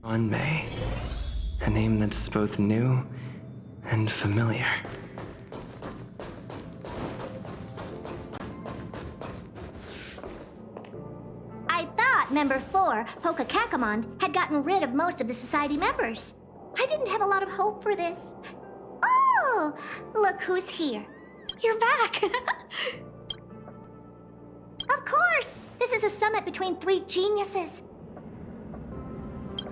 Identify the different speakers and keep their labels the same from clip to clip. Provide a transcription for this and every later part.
Speaker 1: Ruan Mei. A name that's both new and familiar.
Speaker 2: I thought Member 4, Pokakakamon, had gotten rid of most of the Society members. I didn't have a lot of hope for this. Oh, look who's here.
Speaker 3: You're back!
Speaker 2: Of course! This is a summit between three geniuses.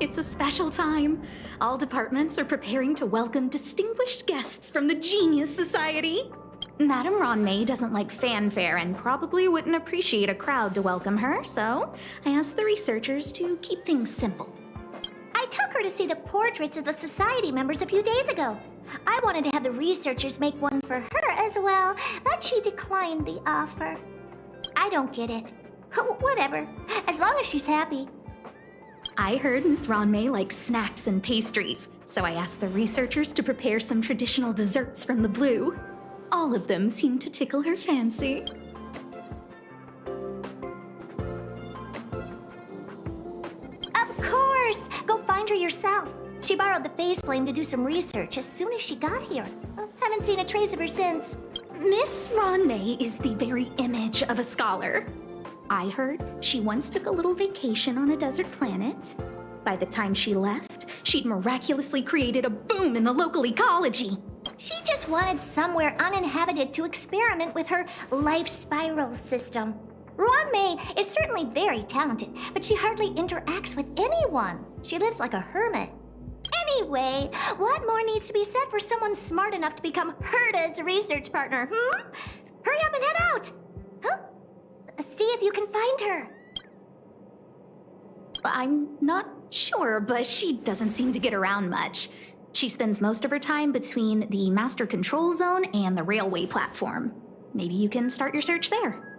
Speaker 3: It's a special time. All departments are preparing to welcome distinguished guests from the Genius Society. Madame Ruan Mei doesn't like fanfare and probably wouldn't appreciate a crowd to welcome her, so I asked the researchers to keep things simple.
Speaker 2: I took her to see the portraits of the Society members a few days ago. I wanted to have the researchers make one for her as well, but she declined the offer. I don't get it. Whatever, as long as she's happy.
Speaker 3: I heard Miss Ruan Mei likes snacks and pastries, so I asked the researchers to prepare some traditional desserts from the blue. All of them seemed to tickle her fancy.
Speaker 2: Of course! Go find her yourself. She borrowed the phase flame to do some research as soon as she got here. Haven't seen a trace of her since.
Speaker 3: Miss Ruan Mei is the very image of a scholar. I heard she once took a little vacation on a desert planet. By the time she left, she'd miraculously created a boom in the local ecology.
Speaker 2: She just wanted somewhere uninhabited to experiment with her life spiral system. Ruan Mei is certainly very talented, but she hardly interacts with anyone. She lives like a hermit. Anyway, what more needs to be said for someone smart enough to become Herta's research partner, Hurry up and head out! Huh? See if you can find her.
Speaker 3: I'm not sure, but she doesn't seem to get around much. She spends most of her time between the Master Control Zone and the railway platform. Maybe you can start your search there.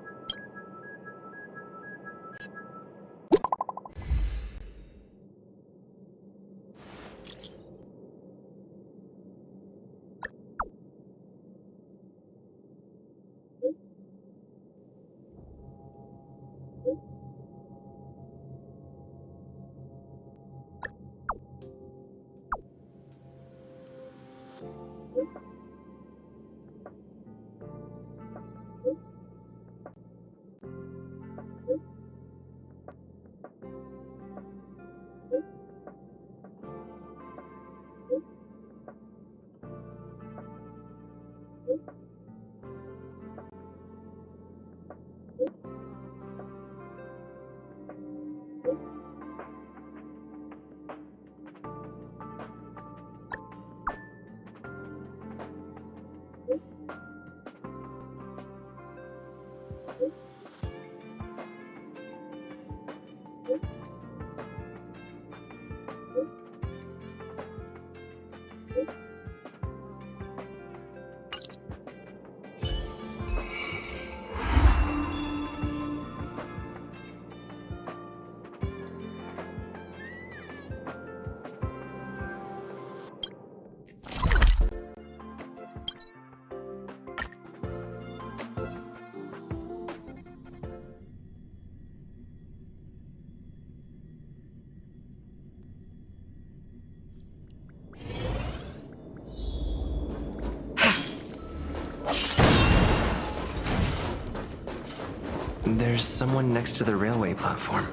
Speaker 1: There's someone next to the railway platform.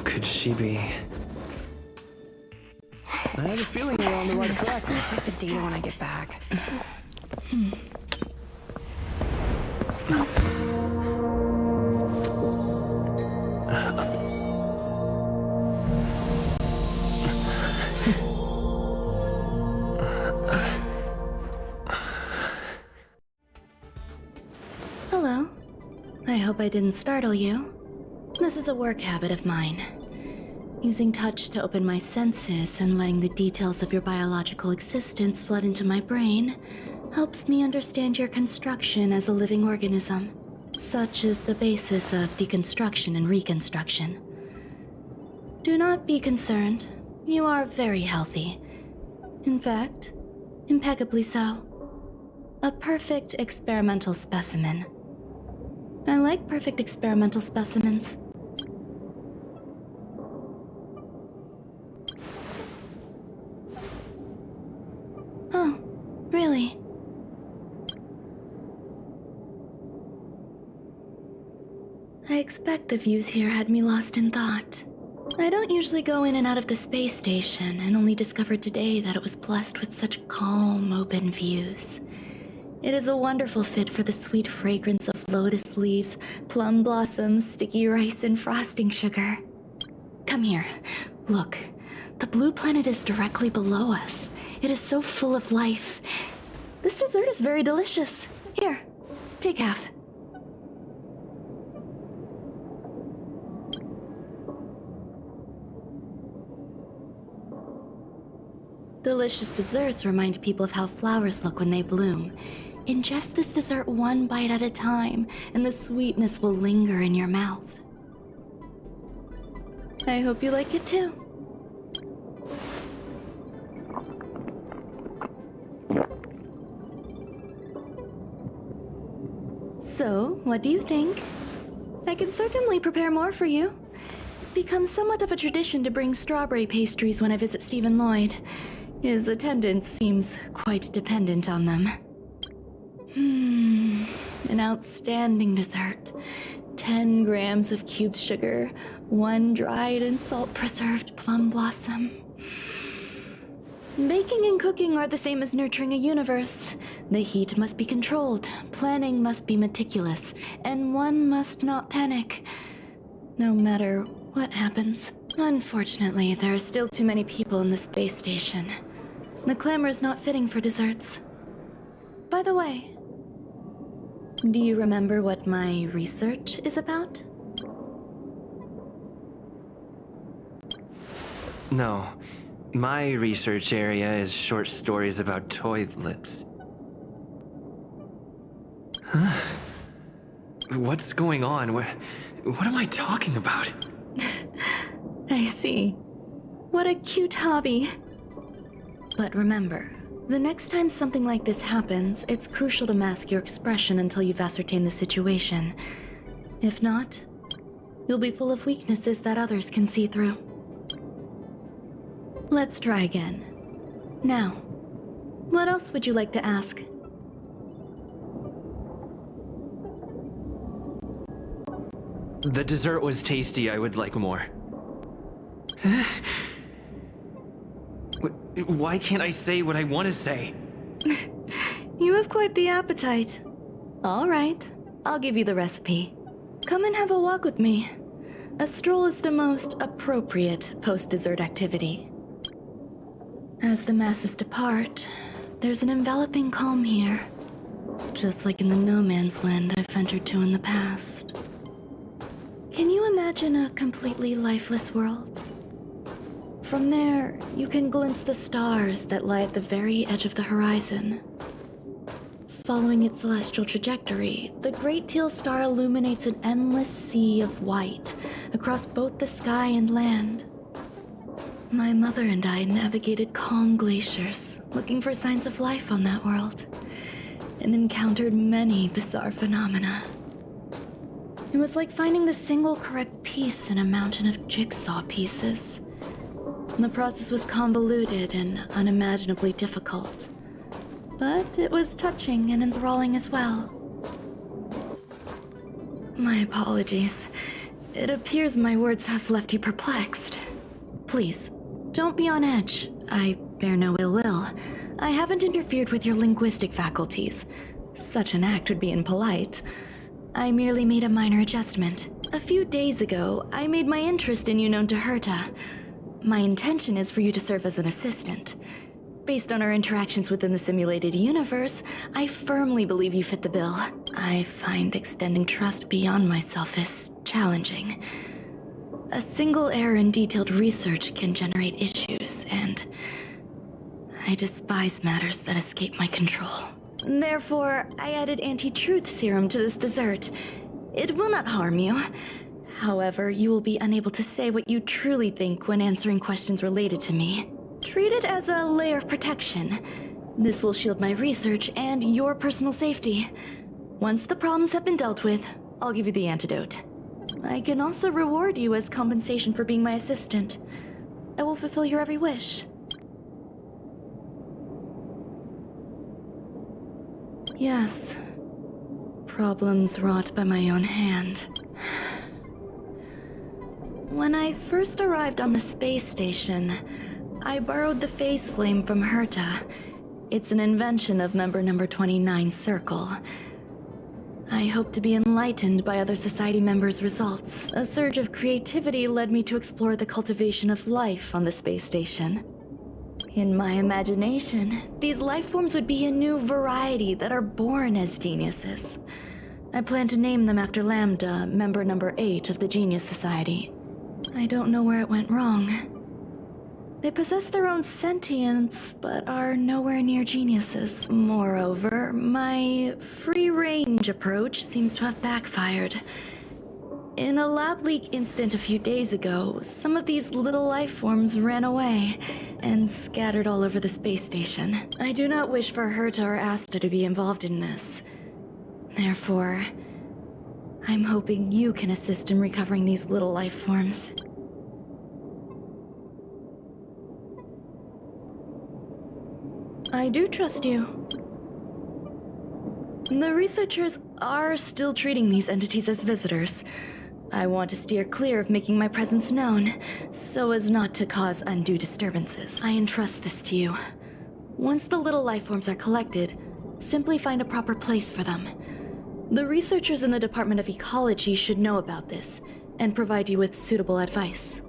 Speaker 1: Could she be...
Speaker 4: I have a feeling we're on the right track.
Speaker 5: I'll check the data when I get back.
Speaker 6: Hello. I hope I didn't startle you. This is a work habit of mine. Using touch to open my senses and letting the details of your biological existence flood into my brain helps me understand your construction as a living organism. Such is the basis of deconstruction and reconstruction. Do not be concerned. You are very healthy. In fact, impeccably so. A perfect experimental specimen. I like perfect experimental specimens. suspect the views here had me lost in thought. I don't usually go in and out of the space station, and only discovered today that it was blessed with such calm, open views. It is a wonderful fit for the sweet fragrance of lotus leaves, plum blossoms, sticky rice, and frosting sugar. Come here. Look. The blue planet is directly below us. It is so full of life. This dessert is very delicious. Here, take half. Delicious desserts remind people of how flowers look when they bloom. Ingest this dessert one bite at a time, and the sweetness will linger in your mouth. I hope you like it too. So, what do you think? I can certainly prepare more for you. It's become somewhat of a tradition to bring strawberry pastries when I visit Stephen Lloyd. His attendance seems quite dependent on them. An outstanding dessert. 10 grams of cubed sugar, 1 dried and salt-preserved plum blossom. Baking and cooking are the same as nurturing a universe. The heat must be controlled, planning must be meticulous, and one must not panic, no matter what happens. Unfortunately, there are still too many people in the space station. The clamor is not fitting for desserts. By the way, do you remember what my research is about?
Speaker 1: No. My research area is short stories about toilets. Huh? What's going on? What am I talking about?
Speaker 6: I see. What a cute hobby. But remember, the next time something like this happens, it's crucial to mask your expression until you've ascertained the situation. If not, you'll be full of weaknesses that others can see through. Let's try again. Now, what else would you like to ask?
Speaker 1: The dessert was tasty. I would like more. Why can't I say what I want to say?
Speaker 6: You have quite the appetite. All right, I'll give you the recipe. Come and have a walk with me. A stroll is the most appropriate post-dessert activity. As the masses depart, there's an enveloping calm here, just like in the no man's land I've ventured to in the past. Can you imagine a completely lifeless world? From there, you can glimpse the stars that lie at the very edge of the horizon. Following its celestial trajectory, the Great Teal Star illuminates an endless sea of white across both the sky and land. My mother and I navigated calm glaciers, looking for signs of life on that world, and encountered many bizarre phenomena. It was like finding the single correct piece in a mountain of jigsaw pieces. The process was convoluted and unimaginably difficult, but it was touching and enthralling as well. My apologies. It appears my words have left you perplexed. Please, don't be on edge. I bear no ill will. I haven't interfered with your linguistic faculties. Such an act would be impolite. I merely made a minor adjustment. A few days ago, I made my interest in you known to Herta. My intention is for you to serve as an assistant. Based on our interactions within the simulated universe, I firmly believe you fit the bill. I find extending trust beyond myself is challenging. A single error in detailed research can generate issues, and I despise matters that escape my control. Therefore, I added anti-truth serum to this dessert. It will not harm you. However, you will be unable to say what you truly think when answering questions related to me. Treat it as a layer of protection. This will shield my research and your personal safety. Once the problems have been dealt with, I'll give you the antidote. I can also reward you as compensation for being my assistant. I will fulfill your every wish. Yes. Problems wrought by my own hand. When I first arrived on the space station, I borrowed the phase flame from Herta. It's an invention of member number 29 Circle. I hope to be enlightened by other society members' results. A surge of creativity led me to explore the cultivation of life on the space station. In my imagination, these life forms would be a new variety that are born as geniuses. I plan to name them after Lambda, member number 8 of the Genius Society. I don't know where it went wrong. They possess their own sentience, but are nowhere near geniuses. Moreover, my free-range approach seems to have backfired. In a lab leak incident a few days ago, some of these little life forms ran away and scattered all over the space station. I do not wish for Herta or Asta to be involved in this. Therefore, I'm hoping you can assist in recovering these little life forms. I do trust you. The researchers are still treating these entities as visitors. I want to steer clear of making my presence known, so as not to cause undue disturbances. I entrust this to you. Once the little life forms are collected, simply find a proper place for them. The researchers in the Department of Ecology should know about this, and provide you with suitable advice.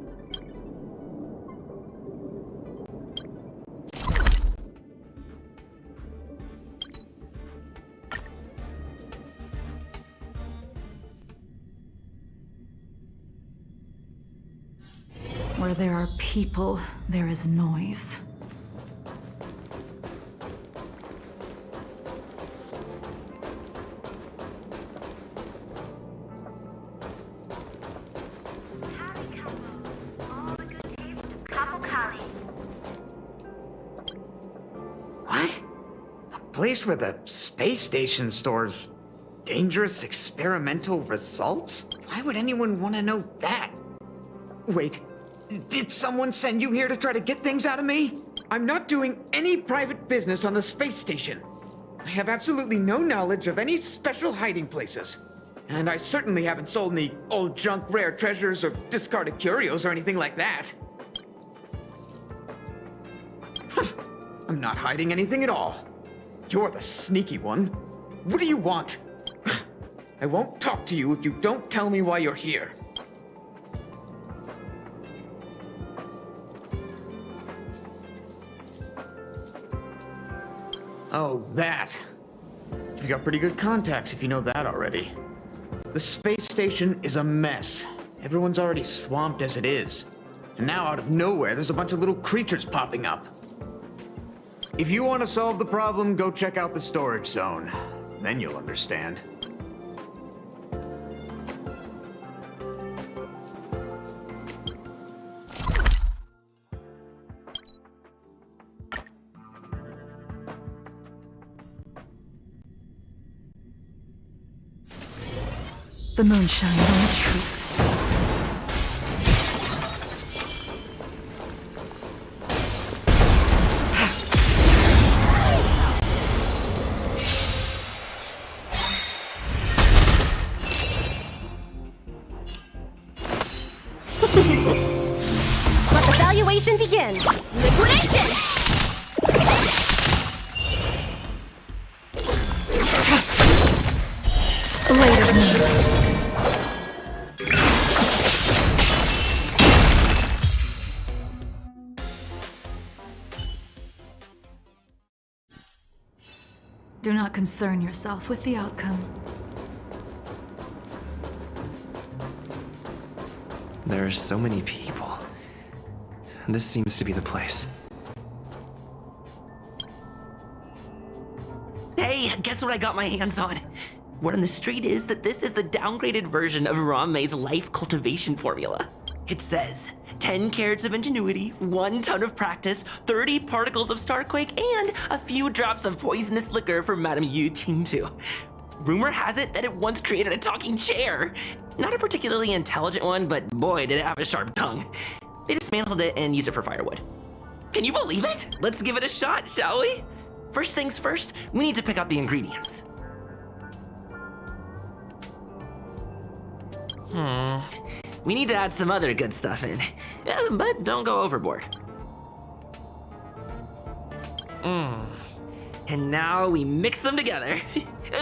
Speaker 7: Where there are people, there is noise.
Speaker 8: What? A place where the space station stores dangerous experimental results? Why would anyone want to know that? Wait, did someone send you here to try to get things out of me? I'm not doing any private business on the space station. I have absolutely no knowledge of any special hiding places. And I certainly haven't sold any old junk rare treasures or discarded curios or anything like that. I'm not hiding anything at all. You're the sneaky one. What do you want? I won't talk to you if you don't tell me why you're here. Oh, that. You've got pretty good contacts if you know that already. The space station is a mess. Everyone's already swamped as it is. And now out of nowhere, there's a bunch of little creatures popping up. If you want to solve the problem, go check out the storage zone. Then you'll understand.
Speaker 7: The moon shines on the truth.
Speaker 9: Let the valuation begin! Liquidation!
Speaker 7: Later. Do not concern yourself with the outcome.
Speaker 1: There are so many people. This seems to be the place.
Speaker 10: Hey, guess what I got my hands on? Word on the street is that this is the downgraded version of Ruan Mei's life cultivation formula. It says 10 carats of ingenuity, 1 ton of practice, 30 particles of starquake, and a few drops of poisonous liquor for Madame Yu Tingtu. Rumor has it that it once created a talking chair. Not a particularly intelligent one, but boy, did it have a sharp tongue. They dismantled it and used it for firewood. Can you believe it? Let's give it a shot, shall we? First things first, we need to pick out the ingredients. We need to add some other good stuff in. But don't go overboard. And now we mix them together.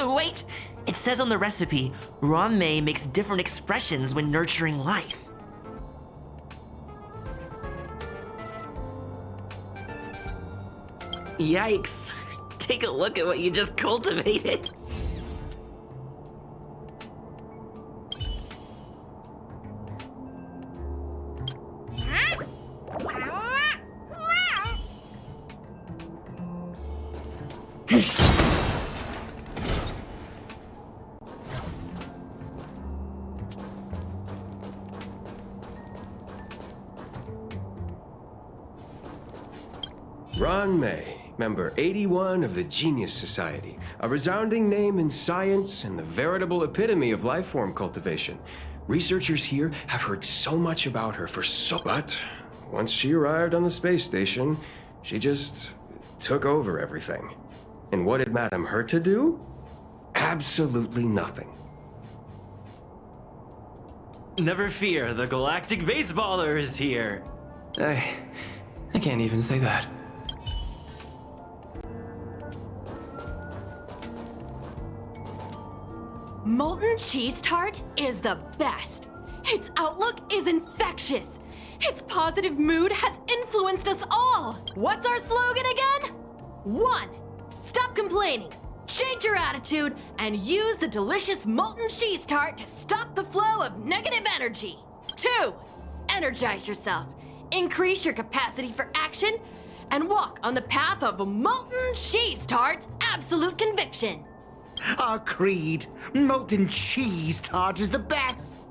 Speaker 10: Wait! It says on the recipe, Ruan Mei makes different expressions when nurturing life. Yikes. Take a look at what you just cultivated.
Speaker 11: Ruan Mei, member 81 of the Genius Society, a resounding name in science and the veritable epitome of life form cultivation. Researchers here have heard so much about her But once she arrived on the space station, she just took over everything. And what did Madame hurt to do? Absolutely nothing.
Speaker 1: Never fear, the galactic baseballer is here. I can't even say that.
Speaker 9: Molten cheese tart is the best. Its outlook is infectious. Its positive mood has influenced us all. What's our slogan again? 1. Stop complaining. Change your attitude and use the delicious molten cheese tart to stop the flow of negative energy. 2. Energize yourself. Increase your capacity for action and walk on the path of molten cheese tart's absolute conviction.
Speaker 8: Our creed, molten cheese tart is the best.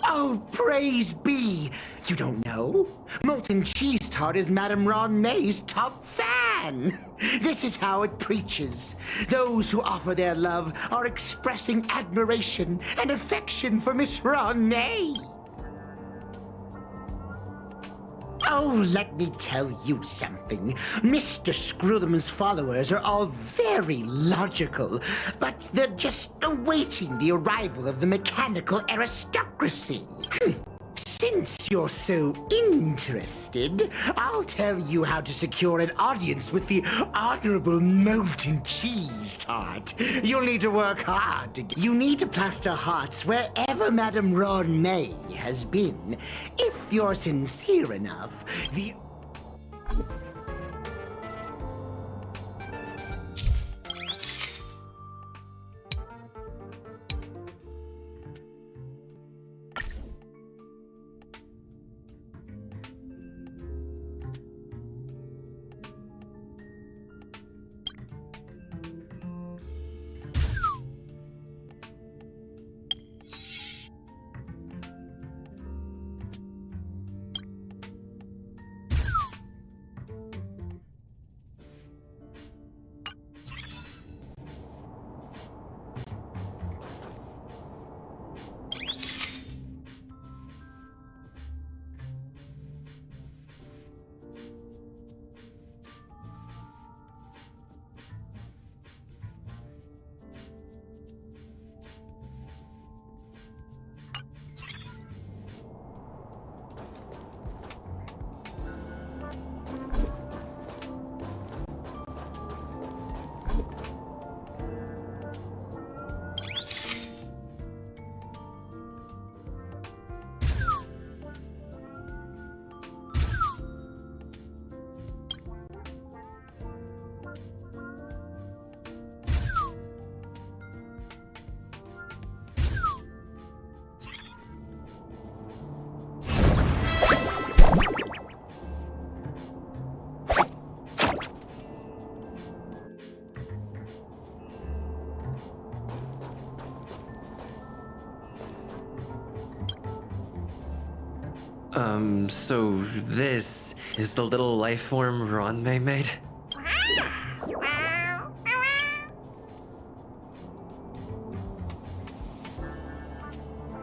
Speaker 8: Oh, praise be! You don't know? Molten cheese tart is Madame Ruan Mei's top fan. This is how it preaches. Those who offer their love are expressing admiration and affection for Miss Ruan Mei. Oh, let me tell you something. Mr. Screwthum's followers are all very logical, but they're just awaiting the arrival of the mechanical aristocracy. Since you're so interested, I'll tell you how to secure an audience with the honorable molten cheese tart. You'll need to work hard. You need to plaster hearts wherever Madame Ruan Mei has been. If you're sincere enough, the...
Speaker 1: So this is the little life form Ruan Mei made?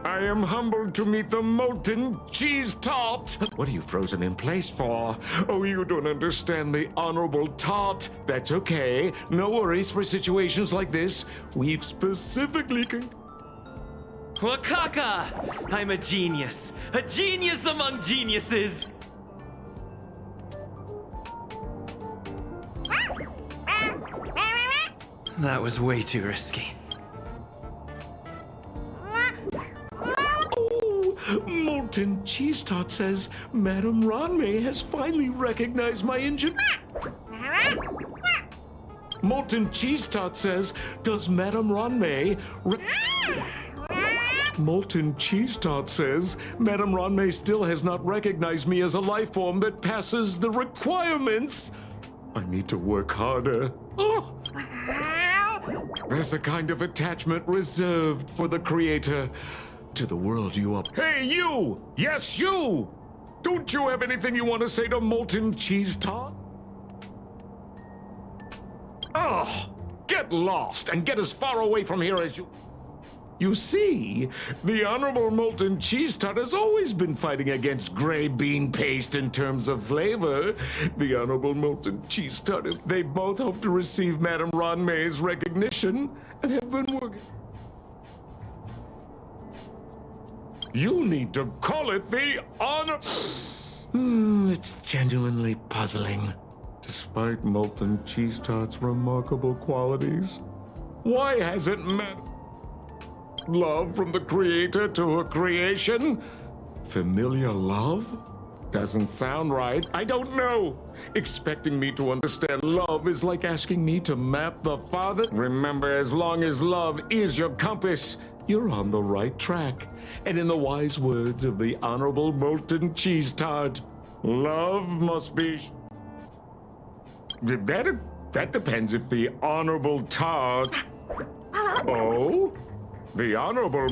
Speaker 12: I am humbled to meet the molten cheese tart. What are you frozen in place for? Oh, you don't understand the honorable tart. That's okay. No worries for situations like this. We've specifically
Speaker 1: Wakaka! I'm a genius among geniuses! That was way too risky.
Speaker 12: Molten Cheese Tot says Madame Ruan Mei has finally recognized my engine. Molten Cheese Tot says, does Madame Ruan Mei... Molten Cheese Tot says, Madame Ruan Mei still has not recognized me as a life form that passes the requirements. I need to work harder. Oh! There's a kind of attachment reserved for the Creator to the world you up. Hey, you! Yes, you! Don't you have anything you want to say to Molten Cheese Tot? Oh, get lost and get as far away from here as you... You see, the Honorable Molten Cheese Tot has always been fighting against gray bean paste in terms of flavor. The Honorable Molten Cheese Tot is... They both hope to receive Madame Ruan Mei's recognition and have been working... You need to call it the honor... it's genuinely puzzling. Despite Molten Cheese Tot's remarkable qualities, why hasn't love from the Creator to her creation? Familiar love? Doesn't sound right. I don't know. Expecting me to understand love is like asking me to map the Father. Remember, as long as love is your compass, you're on the right track. And in the wise words of the Honorable Molten Cheese Tot, love must be... That depends if the Honorable Tot... Oh? The Honorable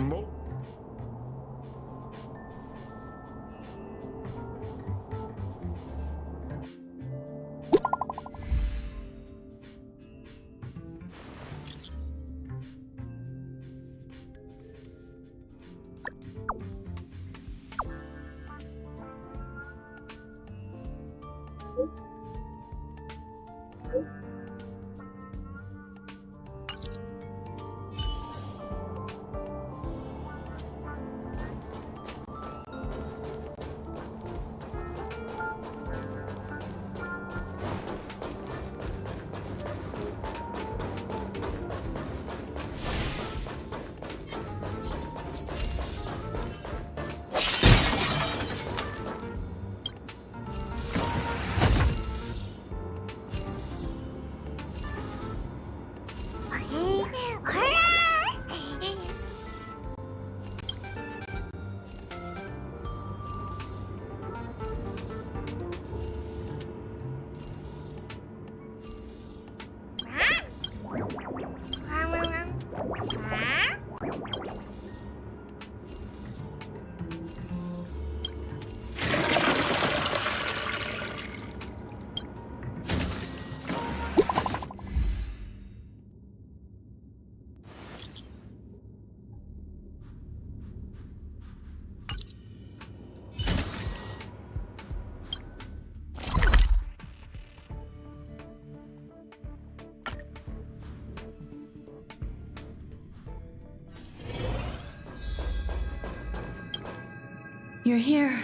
Speaker 6: You're here.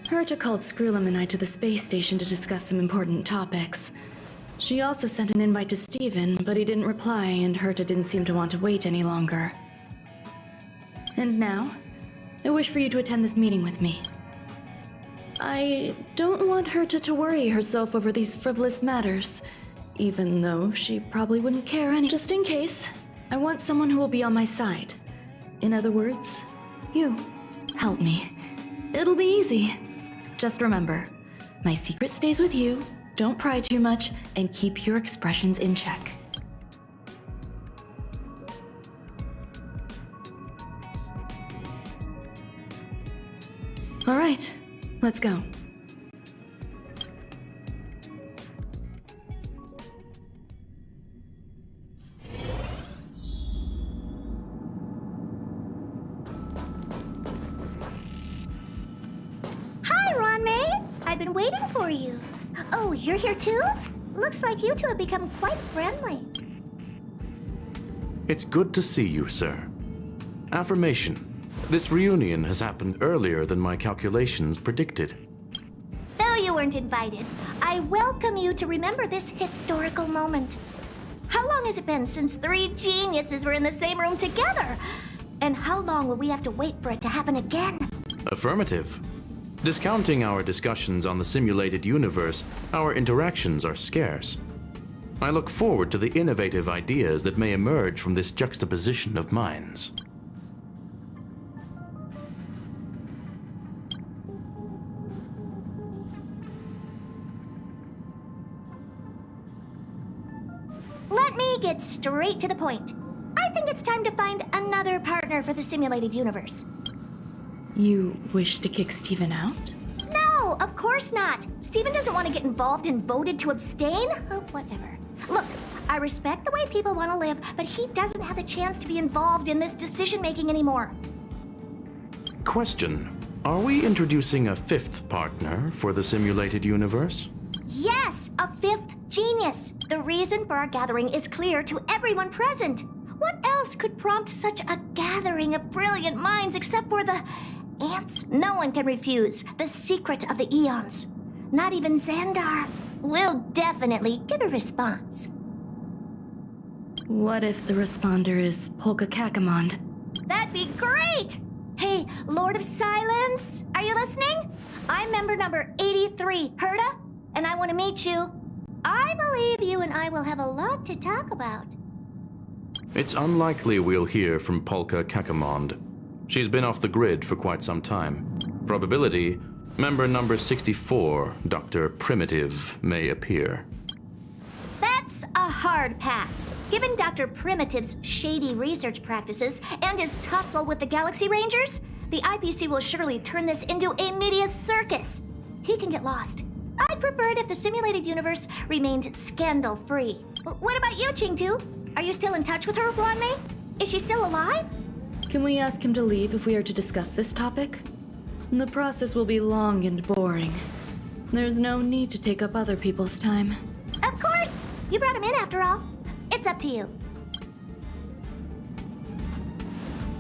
Speaker 6: Herta called Screwlum and I to the space station to discuss some important topics. She also sent an invite to Steven, but he didn't reply, and Herta didn't seem to want to wait any longer. And now, I wish for you to attend this meeting with me. I don't want Herta to worry herself over these frivolous matters, even though she probably wouldn't care any. Just in case, I want someone who will be on my side. In other words, you. Help me. It'll be easy. Just remember, my secret stays with you, don't pry too much, and keep your expressions in check. All right, let's go.
Speaker 2: Hi, Ruan Mei. I've been waiting for you. Oh, you're here too? Looks like you two have become quite friendly.
Speaker 13: It's good to see you, sir. Affirmation. This reunion has happened earlier than my calculations predicted.
Speaker 2: Though you weren't invited, I welcome you to remember this historical moment. How long has it been since 3 geniuses were in the same room together? And how long will we have to wait for it to happen again?
Speaker 13: Affirmative. Discounting our discussions on the simulated universe, our interactions are scarce. I look forward to the innovative ideas that may emerge from this juxtaposition of minds.
Speaker 2: Let me get straight to the point. I think it's time to find another partner for the simulated universe.
Speaker 6: You wish to kick Steven out?
Speaker 2: No, of course not. Steven doesn't want to get involved and voted to abstain? Oh, whatever. Look, I respect the way people want to live, but he doesn't have a chance to be involved in this decision-making anymore.
Speaker 13: Question. Are we introducing a 5th partner for the simulated universe?
Speaker 2: Yes, a 5th genius. The reason for our gathering is clear to everyone present. What else could prompt such a gathering of brilliant minds except for the ants? No one can refuse the secret of the eons. Not even Xandar. We'll definitely get a response.
Speaker 6: What if the responder is Polka Kakamond?
Speaker 2: That'd be great! Hey, Lord of Silence, are you listening? I'm member number 83, Herta, and I want to meet you. I believe you and I will have a lot to talk about.
Speaker 13: It's unlikely we'll hear from Polka Kakamond. She's been off the grid for quite some time. Probability, member number 64, Dr. Primitive, may appear.
Speaker 2: That's a hard pass. Given Dr. Primitive's shady research practices and his tussle with the Galaxy Rangers, the IPC will surely turn this into a media circus. He can get lost. I'd prefer it if the simulated universe remained scandal-free. What about you, Chingtu? Are you still in touch with her, Ruan Mei? Is she still alive?
Speaker 6: Can we ask him to leave if we are to discuss this topic? The process will be long and boring. There's no need to take up other people's time.
Speaker 2: Of course! You brought him in after all. It's up to you.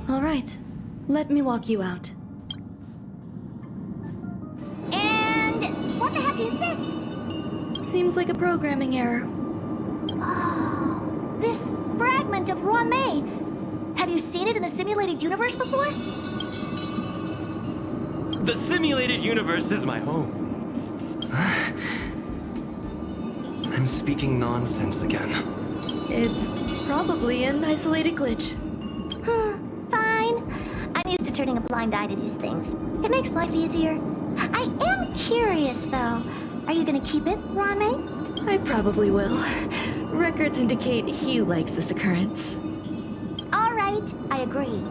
Speaker 6: All right. Let me walk you out.
Speaker 2: And what the heck is this?
Speaker 6: Seems like a programming error.
Speaker 2: Oh, this fragment of Ruan Mei. Have you seen it in the simulated universe before?
Speaker 1: The simulated universe is my home. I'm speaking nonsense again.
Speaker 6: It's probably an isolated glitch.
Speaker 2: Fine. I'm used to turning a blind eye to these things. It makes life easier. I am curious, though. Are you gonna keep it, Ruan Mei?
Speaker 6: I probably will. Records indicate he likes this occurrence.
Speaker 2: All right, I agree.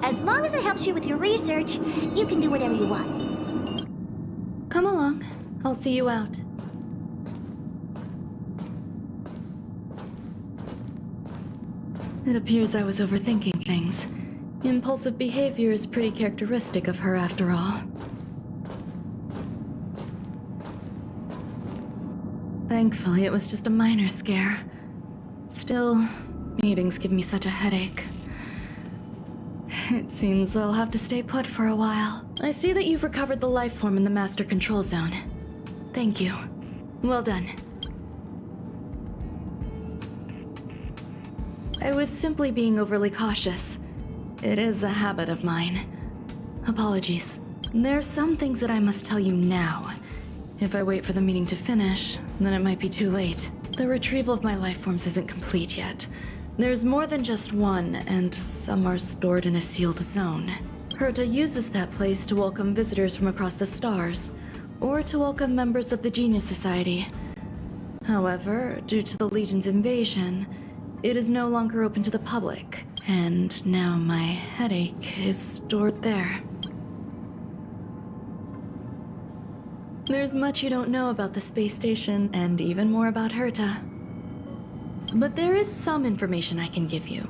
Speaker 2: As long as it helps you with your research, you can do whatever you want.
Speaker 6: Come along. I'll see you out. It appears I was overthinking things. Impulsive behavior is pretty characteristic of her after all. Thankfully, it was just a minor scare. Still, meetings give me such a headache. It seems I'll have to stay put for a while. I see that you've recovered the life form in the master control zone. Thank you. Well done. I was simply being overly cautious. It is a habit of mine. Apologies. There are some things that I must tell you now. If I wait for the meeting to finish, then it might be too late. The retrieval of my life forms isn't complete yet. There's more than just one, and some are stored in a sealed zone. Herta uses that place to welcome visitors from across the stars, or to welcome members of the Genius Society. However, due to the Legion's invasion, it is no longer open to the public, and now my headache is stored there. There's much you don't know about the space station, and even more about Herta. But there is some information I can give you.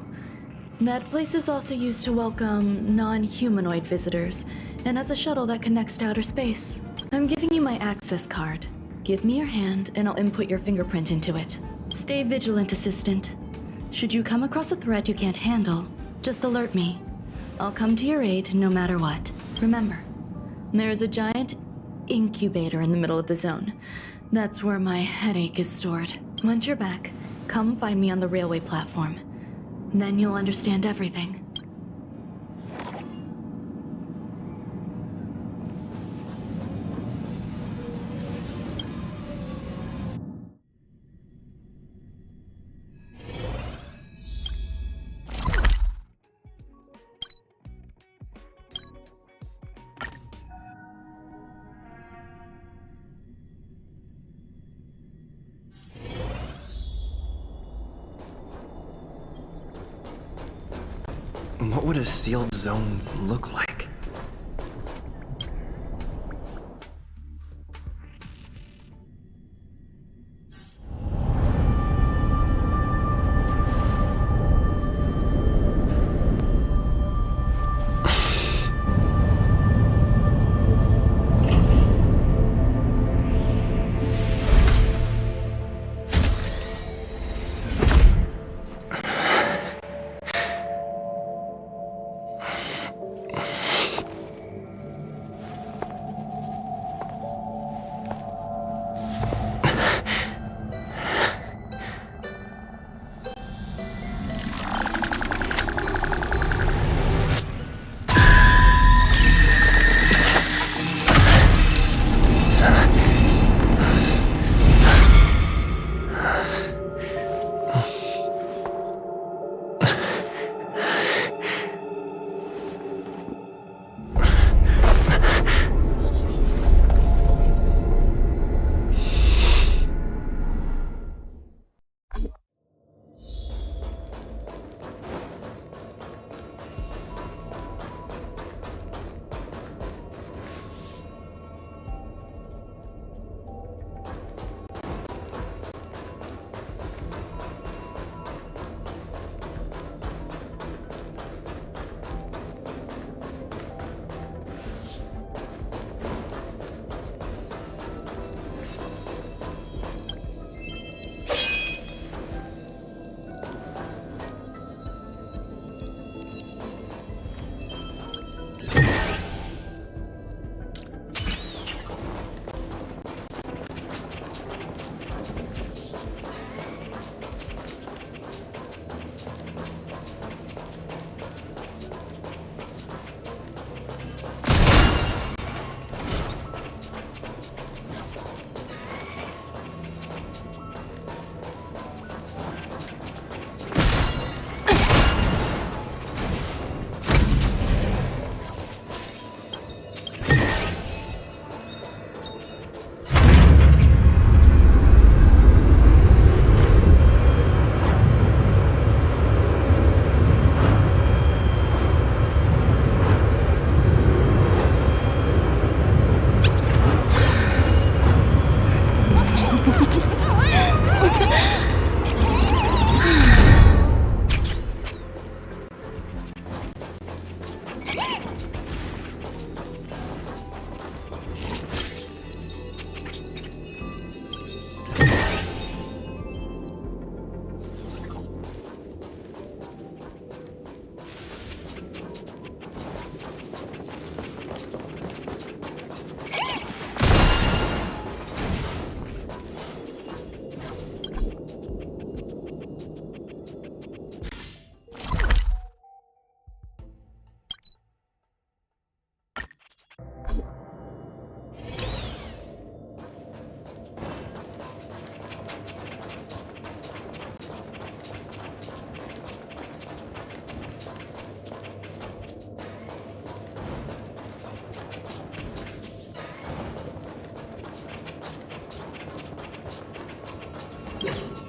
Speaker 6: That place is also used to welcome non-humanoid visitors, and has a shuttle that connects to outer space. I'm giving you my access card. Give me your hand, and I'll input your fingerprint into it. Stay vigilant, Assistant. Should you come across a threat you can't handle, just alert me. I'll come to your aid no matter what. Remember, there is a giant incubator in the middle of the zone. That's where my headache is stored. Once you're back, come find me on the railway platform. Then you'll understand everything.
Speaker 1: What would a sealed zone look like?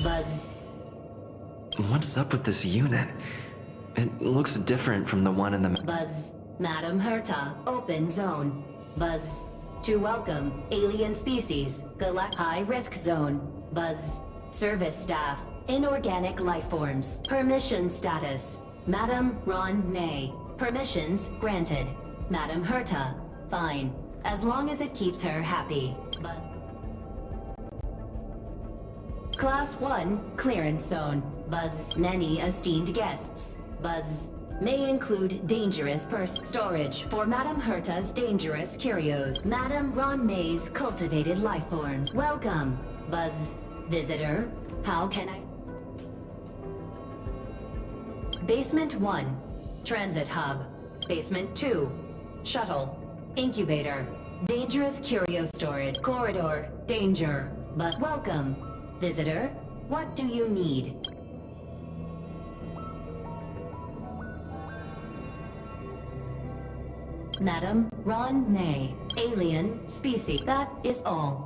Speaker 14: Buzz.
Speaker 1: What's up with this unit? It looks different from the one in the...
Speaker 14: Buzz. Madam Herta, open zone. Buzz. To welcome alien species, high risk zone. Buzz. Service staff, inorganic life forms. Permission status. Madam Ruan Mei. Permissions granted. Madam Herta, fine. As long as it keeps her happy. But Class 1, clearance zone. Buzz, many esteemed guests. Buzz, may include dangerous purse storage for Madame Herta's dangerous curios. Madame Ruan Mei's cultivated life forms. Welcome, Buzz. Visitor, how can I... Basement 1, Transit Hub. Basement 2, Shuttle. Incubator. Dangerous curio storage. Corridor. Danger. But welcome. Visitor, what do you need? Madam Ruan Mei. Alien species. That is all.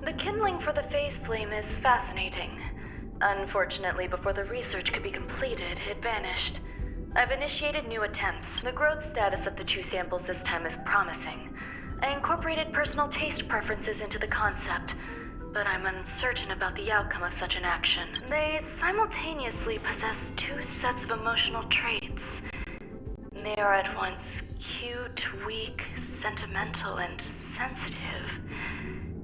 Speaker 15: The kindling for the phase flame is fascinating. Unfortunately, before the research could be completed, it vanished. I've initiated new attempts. The growth status of the 2 samples this time is promising. I incorporated personal taste preferences into the concept, but I'm uncertain about the outcome of such an action. They simultaneously possess 2 sets of emotional traits. They are at once cute, weak, sentimental, and sensitive,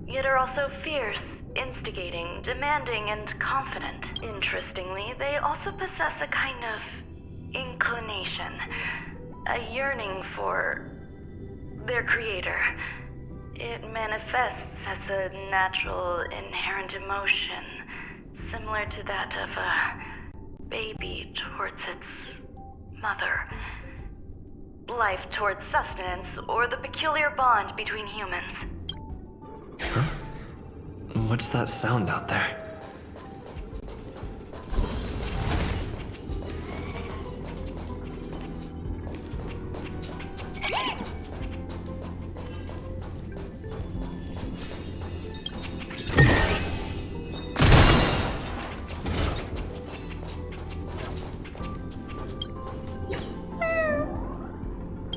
Speaker 15: yet are also fierce, instigating, demanding, and confident. Interestingly, they also possess a kind of inclination, a yearning for their creator. It manifests as a natural, inherent emotion, similar to that of a baby towards its mother. Life towards sustenance, or the peculiar bond between humans.
Speaker 1: Huh? What's that sound out there?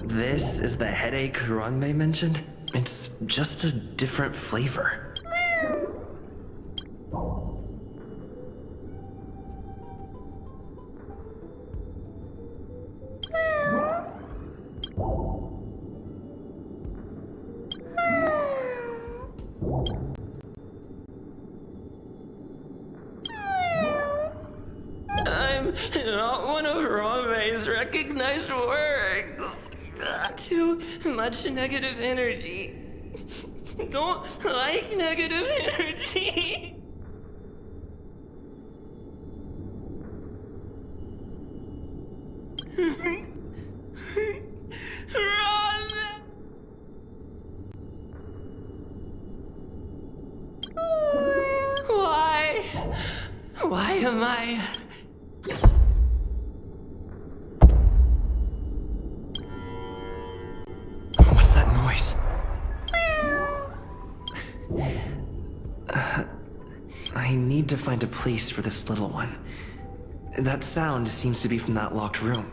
Speaker 1: This is the headache Ruan Mei mentioned? It's just a different flavor. I'm not one of Ruan Mei's recognized works. Too much negative energy. Don't like negative energy. Run! Why am I... What's that noise? I need to find a place for this little one. That sound seems to be from that locked room.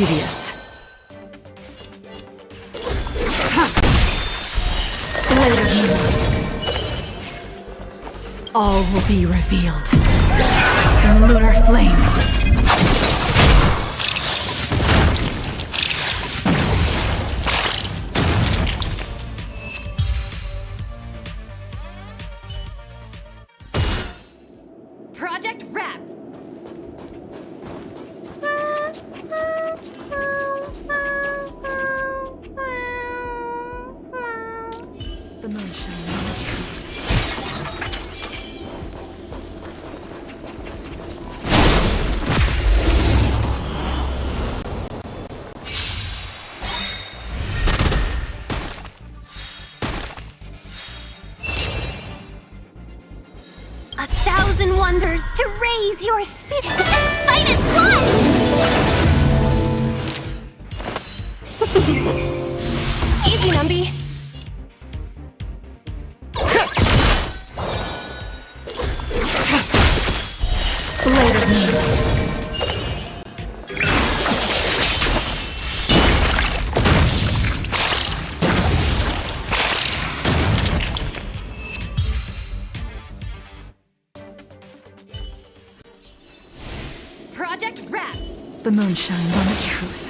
Speaker 7: hideous. Blade of moonlight. All will be revealed. The lunar flame.
Speaker 9: Project wrapped.
Speaker 7: The moonshine.
Speaker 2: A thousand wonders to raise your spirit and fight as one! Easy, Numby.
Speaker 7: Blade of moonlight.
Speaker 9: Project wrapped.
Speaker 7: The moonshine moment of truth.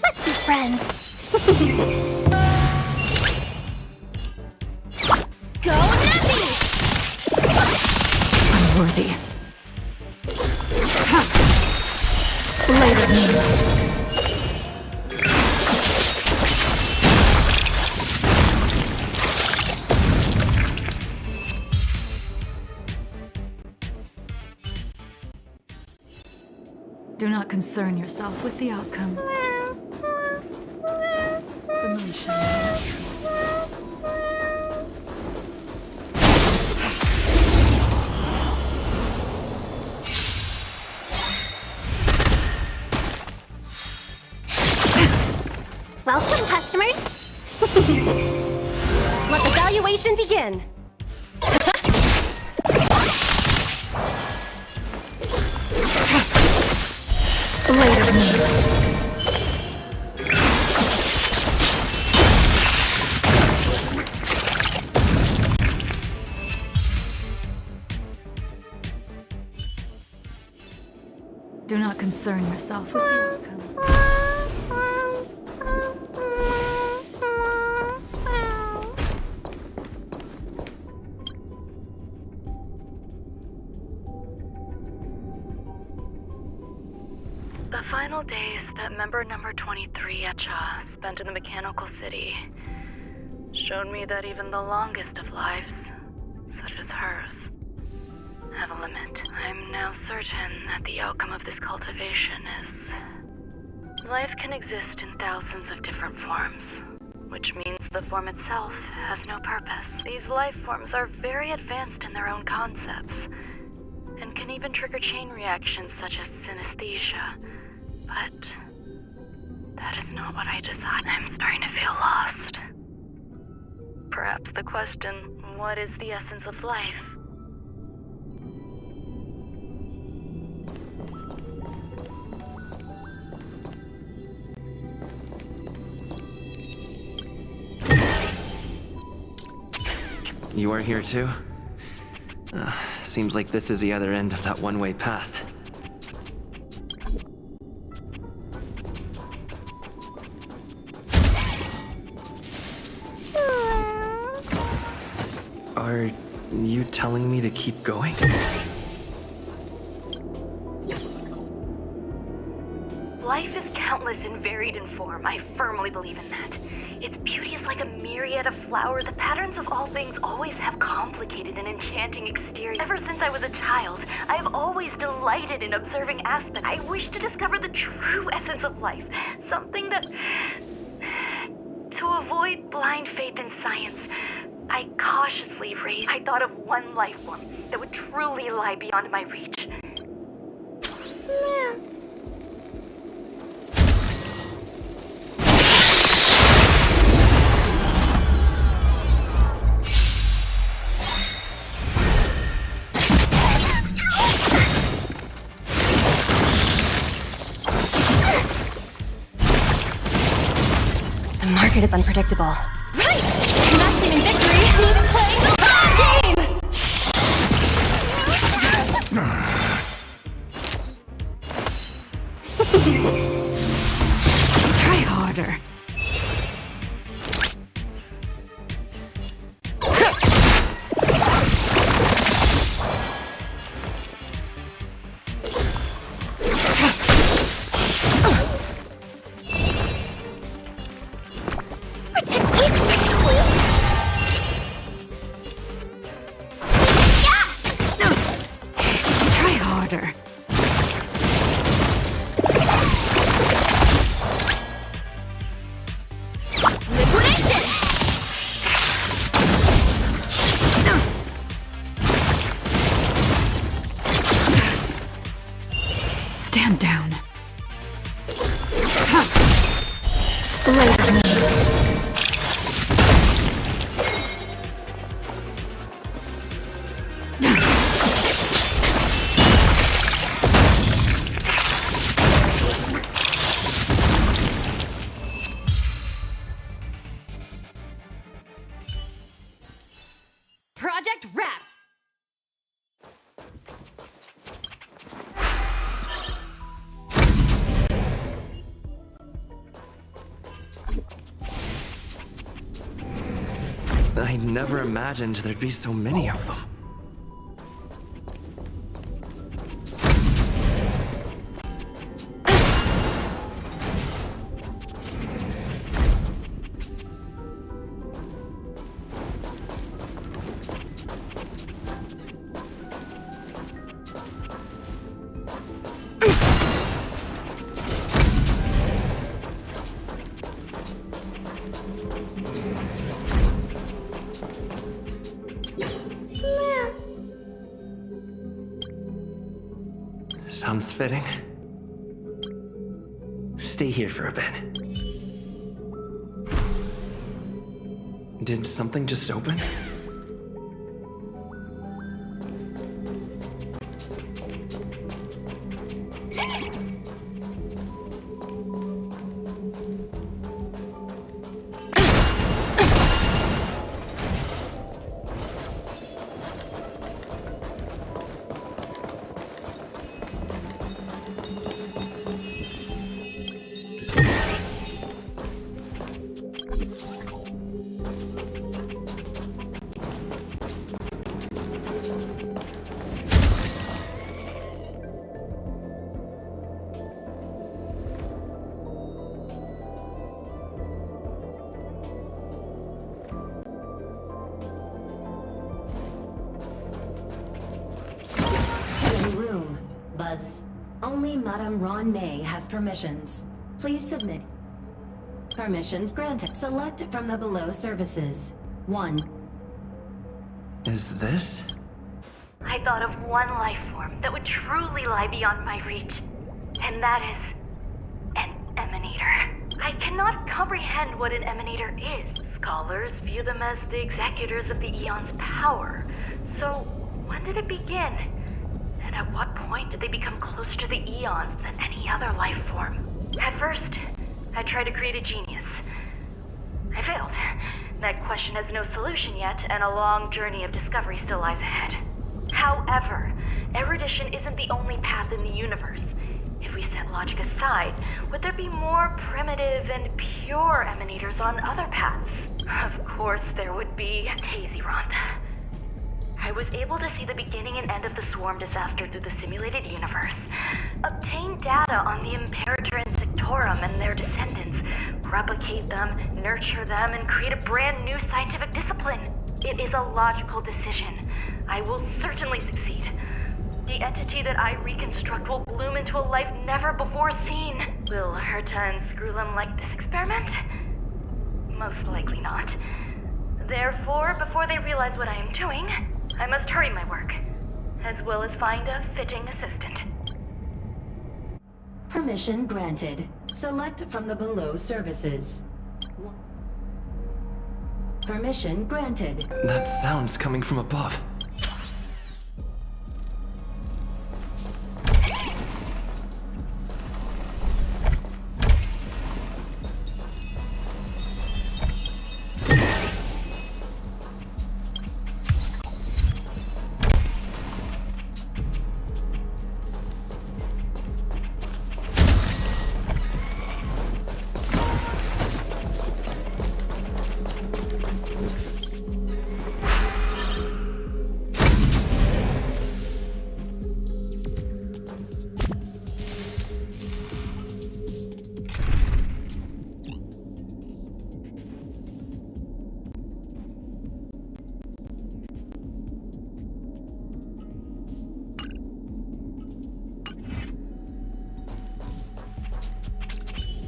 Speaker 2: Let's be friends. Go Nuppy!
Speaker 7: Unworthy. Blade of moonlight. Do not concern yourself with the outcome. The moonshine.
Speaker 2: Welcome, customers. Let the valuation begin.
Speaker 7: Blade of moonlight. Do not concern yourself with the outcome.
Speaker 15: The final days that member number 23 Echa spent in the mechanical city showed me that even the longest of lives, such as hers, have a limit. I'm now certain that the outcome of this cultivation is... life can exist in thousands of different forms, which means the form itself has no purpose. These life forms are very advanced in their own concepts, and can even trigger chain reactions such as synesthesia. But that is not what I desire. I'm starting to feel lost. Perhaps the question, what is the essence of life?
Speaker 1: You are here too? Seems like this is the other end of that one-way path. Are you telling me to keep going?
Speaker 15: Life is countless and varied in form. I firmly believe in that. Its beauty is like a myriad of flowers. The patterns of all things always have complicated and enchanting exteriors. Ever since I was a child, I have always delighted in observing aspects. I wish to discover the true essence of life. Something that... To avoid blind faith in science, I cautiously raised. I thought of one life form that would truly lie beyond my reach.
Speaker 5: The market is unpredictable.
Speaker 9: Right! Not claiming victory, who's playing the long game?
Speaker 7: Try harder. Try harder. Stand down. Blade me.
Speaker 9: Project wrapped!
Speaker 1: I never imagined there'd be so many of them. Sounds fitting. Stay here for a bit. Did something just open?
Speaker 14: Buzz. Only Madame Ruan Mei has permissions. Please submit. Permissions granted. Select from the below services. 1.
Speaker 1: Is this?
Speaker 15: I thought of one life form that would truly lie beyond my reach, and that is an emanator. I cannot comprehend what an emanator is. Scholars view them as the executors of the Eon's power. So, when did it begin? And at what point did they become closer to the Eons than any other life form? At first, I tried to create a genius. I failed. That question has no solution yet, and a long journey of discovery still lies ahead. However, erudition isn't the only path in the universe. If we set logic aside, would there be more primitive and pure emanators on other paths? Of course there would be. Tazyron. I was able to see the beginning and end of the swarm disaster through the simulated universe, obtain data on the Imperator and Sectorum and their descendants, replicate them, nurture them, and create a brand new scientific discipline. It is a logical decision. I will certainly succeed. The entity that I reconstruct will bloom into a life never before seen. Will Herta and Screwlum like this experiment? Most likely not. Therefore, before they realize what I am doing, I must hurry my work, as well as find a fitting assistant.
Speaker 14: Permission granted. Select from the below services. Permission granted.
Speaker 1: That sound's coming from above.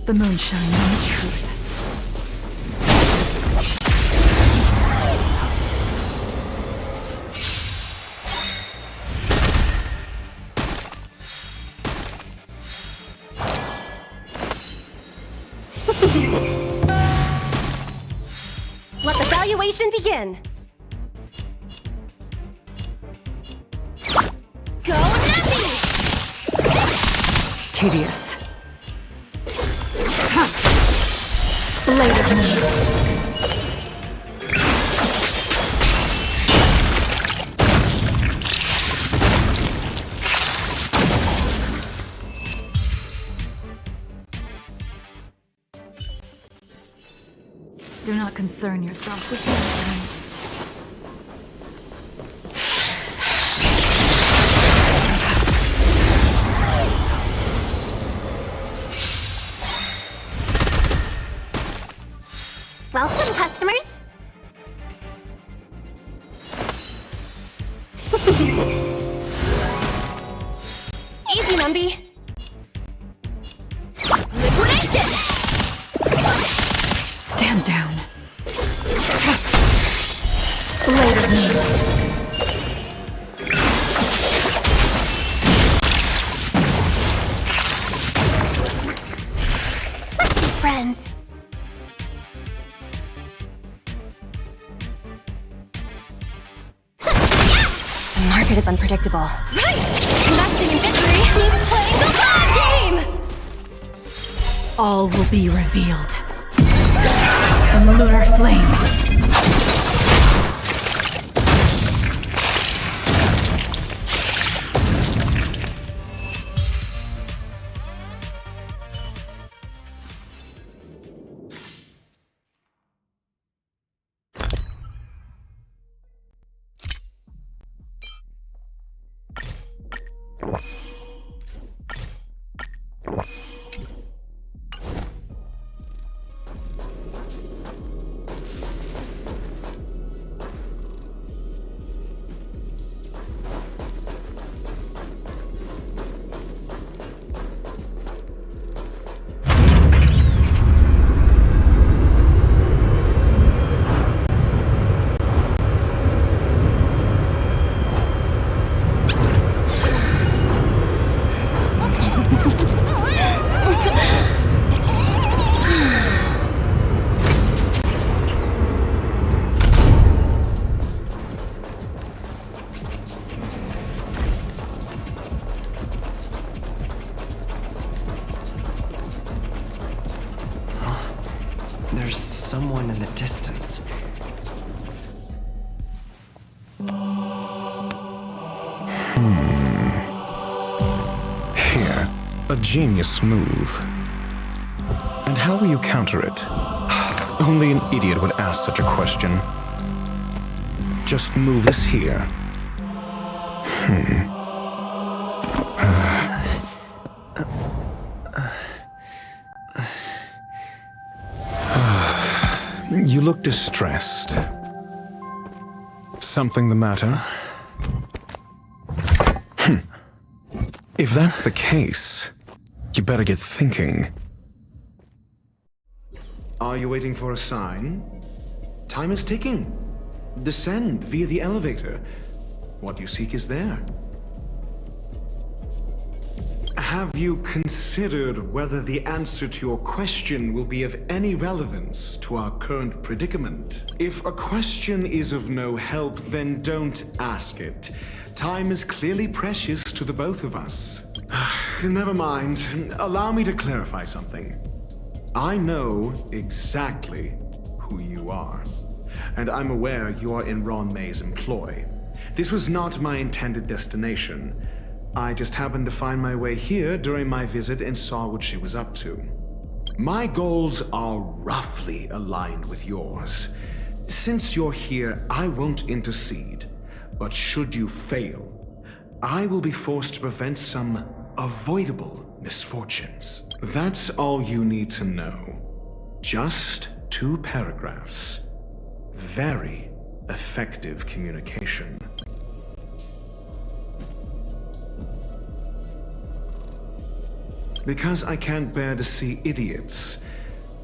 Speaker 7: The moonshine and the truth.
Speaker 16: Let the valuation begin. Go Nappy!
Speaker 7: Tedious. Blade of Moon. Do not concern yourself with anything.
Speaker 16: Welcome, customers. Easy, Numby. Liquidation!
Speaker 7: Stand down. Blade of Moon.
Speaker 16: Let's be friends.
Speaker 15: The market is unpredictable.
Speaker 16: Right! Investing in victory means playing the long game!
Speaker 7: All will be revealed. In the lunar flame.
Speaker 1: There's someone in the distance.
Speaker 17: Here, a genius move. And how will you counter it? Only an idiot would ask such a question. Just move this here. You look distressed. Something the matter? If that's the case, you better get thinking. Are you waiting for a sign? Time is ticking. Descend via the elevator. What you seek is there. Have you considered whether the answer to your question will be of any relevance to our current predicament? If a question is of no help, then don't ask it. Time is clearly precious to the both of us. Never mind. Allow me to clarify something. I know exactly who you are, and I'm aware you are in Ruan Mei's employ. This was not my intended destination. I just happened to find my way here during my visit and saw what she was up to. My goals are roughly aligned with yours. Since you're here, I won't intercede. But should you fail, I will be forced to prevent some avoidable misfortunes. That's all you need to know. Just 2 paragraphs. Very effective communication. Because I can't bear to see idiots.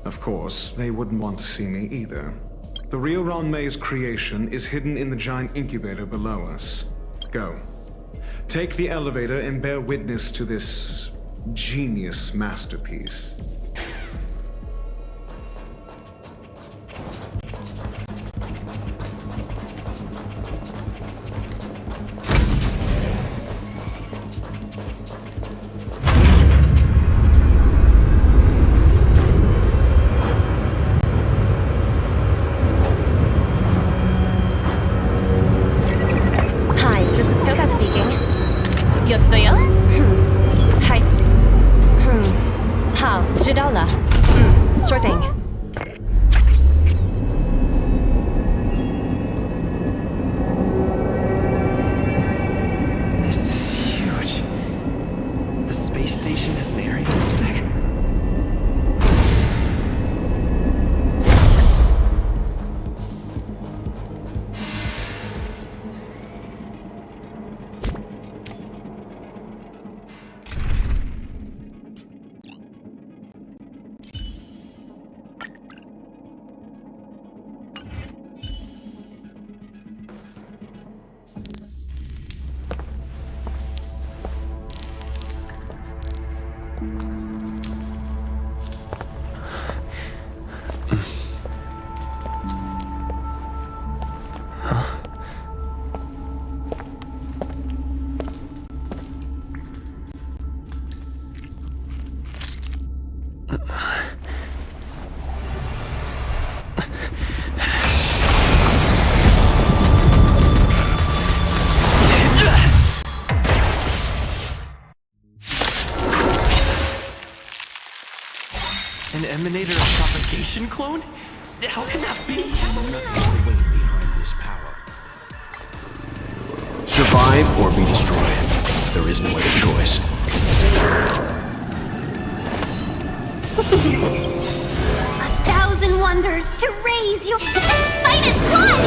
Speaker 17: Of course, they wouldn't want to see me either. The real Ruan Mei's creation is hidden in the giant incubator below us. Go. Take the elevator and bear witness to this genius masterpiece.
Speaker 1: An emanator of propagation clone? How can that be?
Speaker 11: Behind this power. Survive or be destroyed. There is no other choice.
Speaker 2: 1,000 wonders to raise your finest blood!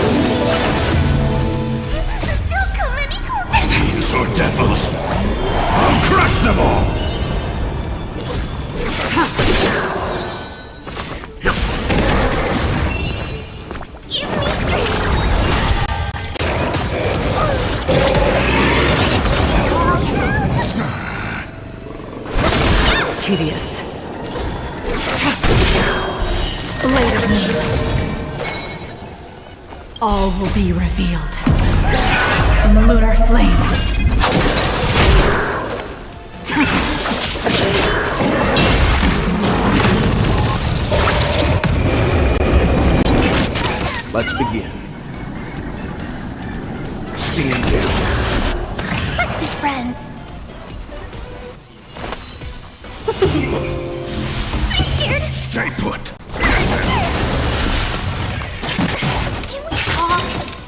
Speaker 12: Fiends or devils, I'll crush them all!
Speaker 2: Give me strength!
Speaker 7: Tedious. Later. All will be revealed. In the lunar flame.
Speaker 11: Let's begin. Stand down.
Speaker 2: Let's be friends. I'm scared.
Speaker 12: Stay put.
Speaker 2: Can we talk?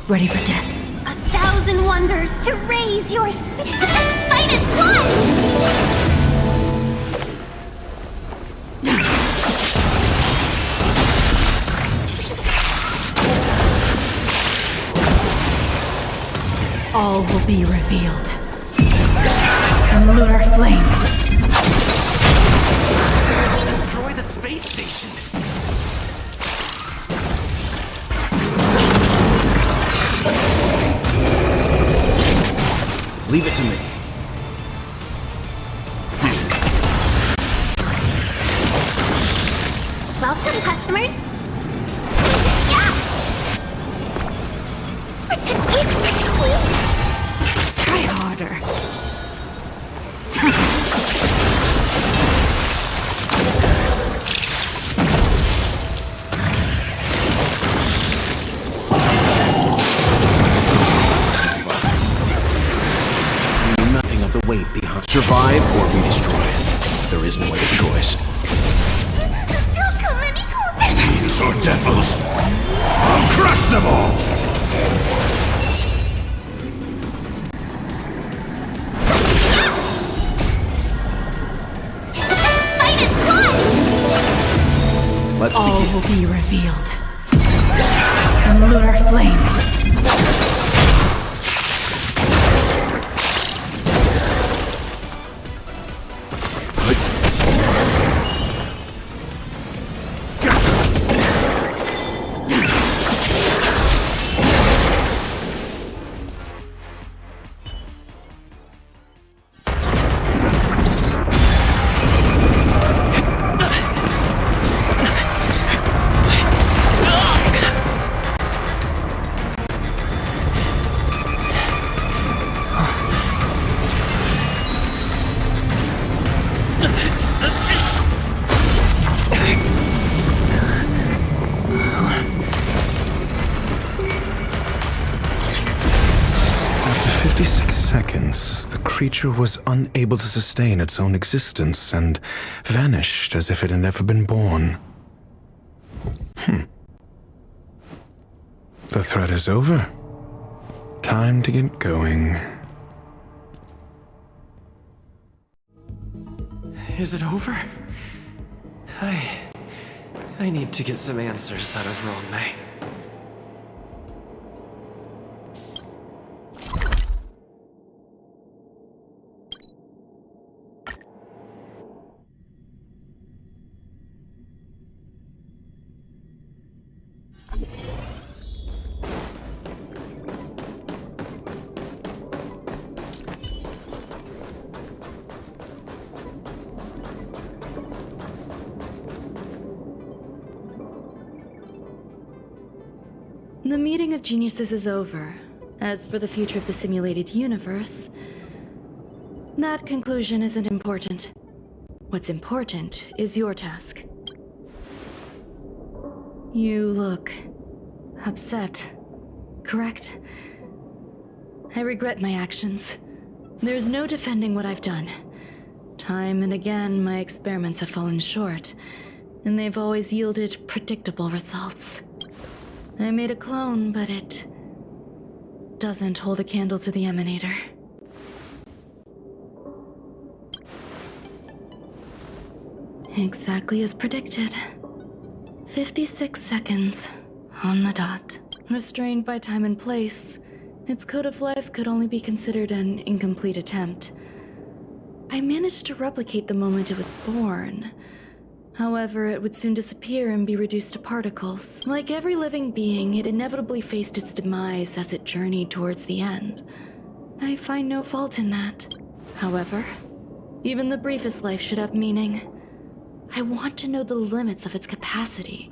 Speaker 7: Ready for death.
Speaker 2: 1,000 wonders to raise your finest blood!
Speaker 7: All will be revealed. In the lunar flame.
Speaker 1: Destroy the space station!
Speaker 11: Leave it to me.
Speaker 2: Welcome, customers. Yeah! Pretend it's
Speaker 7: Try harder.
Speaker 11: Nothing of the weight behind. Survive or be destroyed. There is no other choice.
Speaker 12: Fiends or devils, I'll crush them all!
Speaker 11: Let's
Speaker 7: All
Speaker 11: begin.
Speaker 7: will be revealed. In the lunar flame.
Speaker 17: creature was unable to sustain its own existence and vanished as if it had never been born. The threat is over. Time to get going.
Speaker 1: Is it over? I need to get some answers out of Ruan Mei.
Speaker 6: The meeting of geniuses is over. As for the future of the simulated universe, that conclusion isn't important. What's important is your task. You look upset, correct? I regret my actions. There's no defending what I've done. Time and again, my experiments have fallen short, and they've always yielded predictable results. I made a clone, but it doesn't hold a candle to the emanator. Exactly as predicted. 56 seconds on the dot. Restrained by time and place, its code of life could only be considered an incomplete attempt. I managed to replicate the moment it was born. However, it would soon disappear and be reduced to particles. Like every living being, it inevitably faced its demise as it journeyed towards the end. I find no fault in that. However, even the briefest life should have meaning. I want to know the limits of its capacity.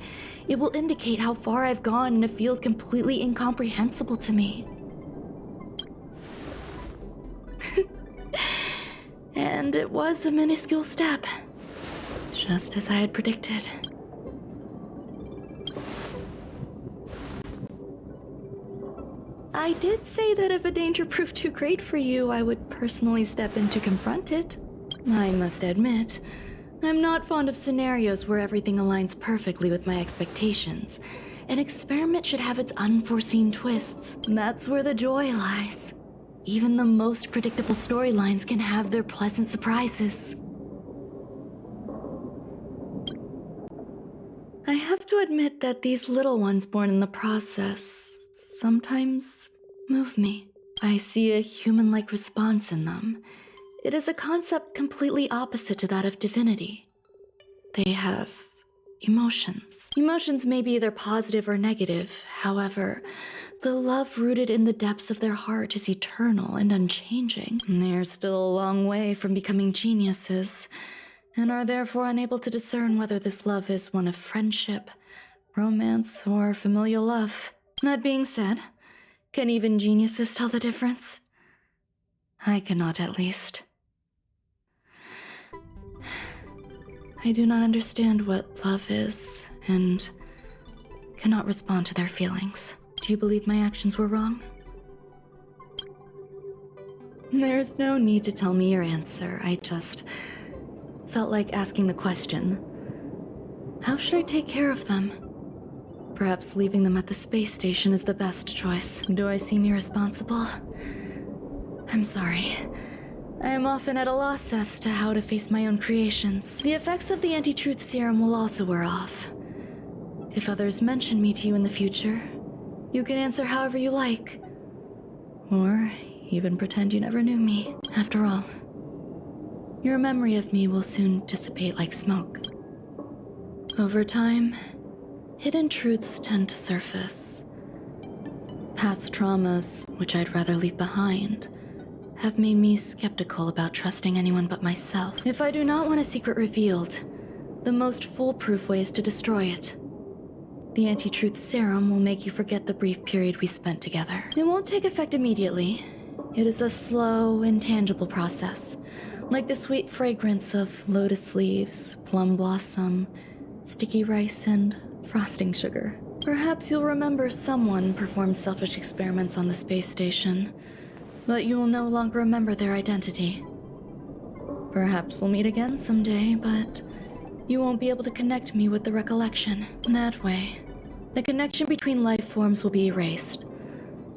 Speaker 6: It will indicate how far I've gone in a field completely incomprehensible to me. And it was a minuscule step. Just as I had predicted. I did say that if a danger proved too great for you, I would personally step in to confront it. I must admit, I'm not fond of scenarios where everything aligns perfectly with my expectations. An experiment should have its unforeseen twists. That's where the joy lies. Even the most predictable storylines can have their pleasant surprises. I have to admit that these little ones born in the process sometimes move me. I see a human-like response in them. It is a concept completely opposite to that of divinity. They have emotions. Emotions may be either positive or negative. However, the love rooted in the depths of their heart is eternal and unchanging. They're still a long way from becoming geniuses, and are therefore unable to discern whether this love is one of friendship, romance, or familial love. That being said, can even geniuses tell the difference? I cannot, at least. I do not understand what love is, and cannot respond to their feelings. Do you believe my actions were wrong? There's no need to tell me your answer. I just felt like asking the question. How should I take care of them? Perhaps leaving them at the space station is the best choice. Do I seem irresponsible? I'm sorry. I am often at a loss as to how to face my own creations. The effects of the anti-truth serum will also wear off. If others mention me to you in the future, you can answer however you like. Or even pretend you never knew me. After all, your memory of me will soon dissipate like smoke. Over time, hidden truths tend to surface. Past traumas, which I'd rather leave behind, have made me skeptical about trusting anyone but myself. If I do not want a secret revealed, the most foolproof way is to destroy it. The anti-truth serum will make you forget the brief period we spent together. It won't take effect immediately. It is a slow, intangible process, like the sweet fragrance of lotus leaves, plum blossom, sticky rice, and frosting sugar. Perhaps you'll remember someone performed selfish experiments on the space station. but you will no longer remember their identity. Perhaps we'll meet again someday, but you won't be able to connect me with the recollection. That way, the connection between life forms will be erased.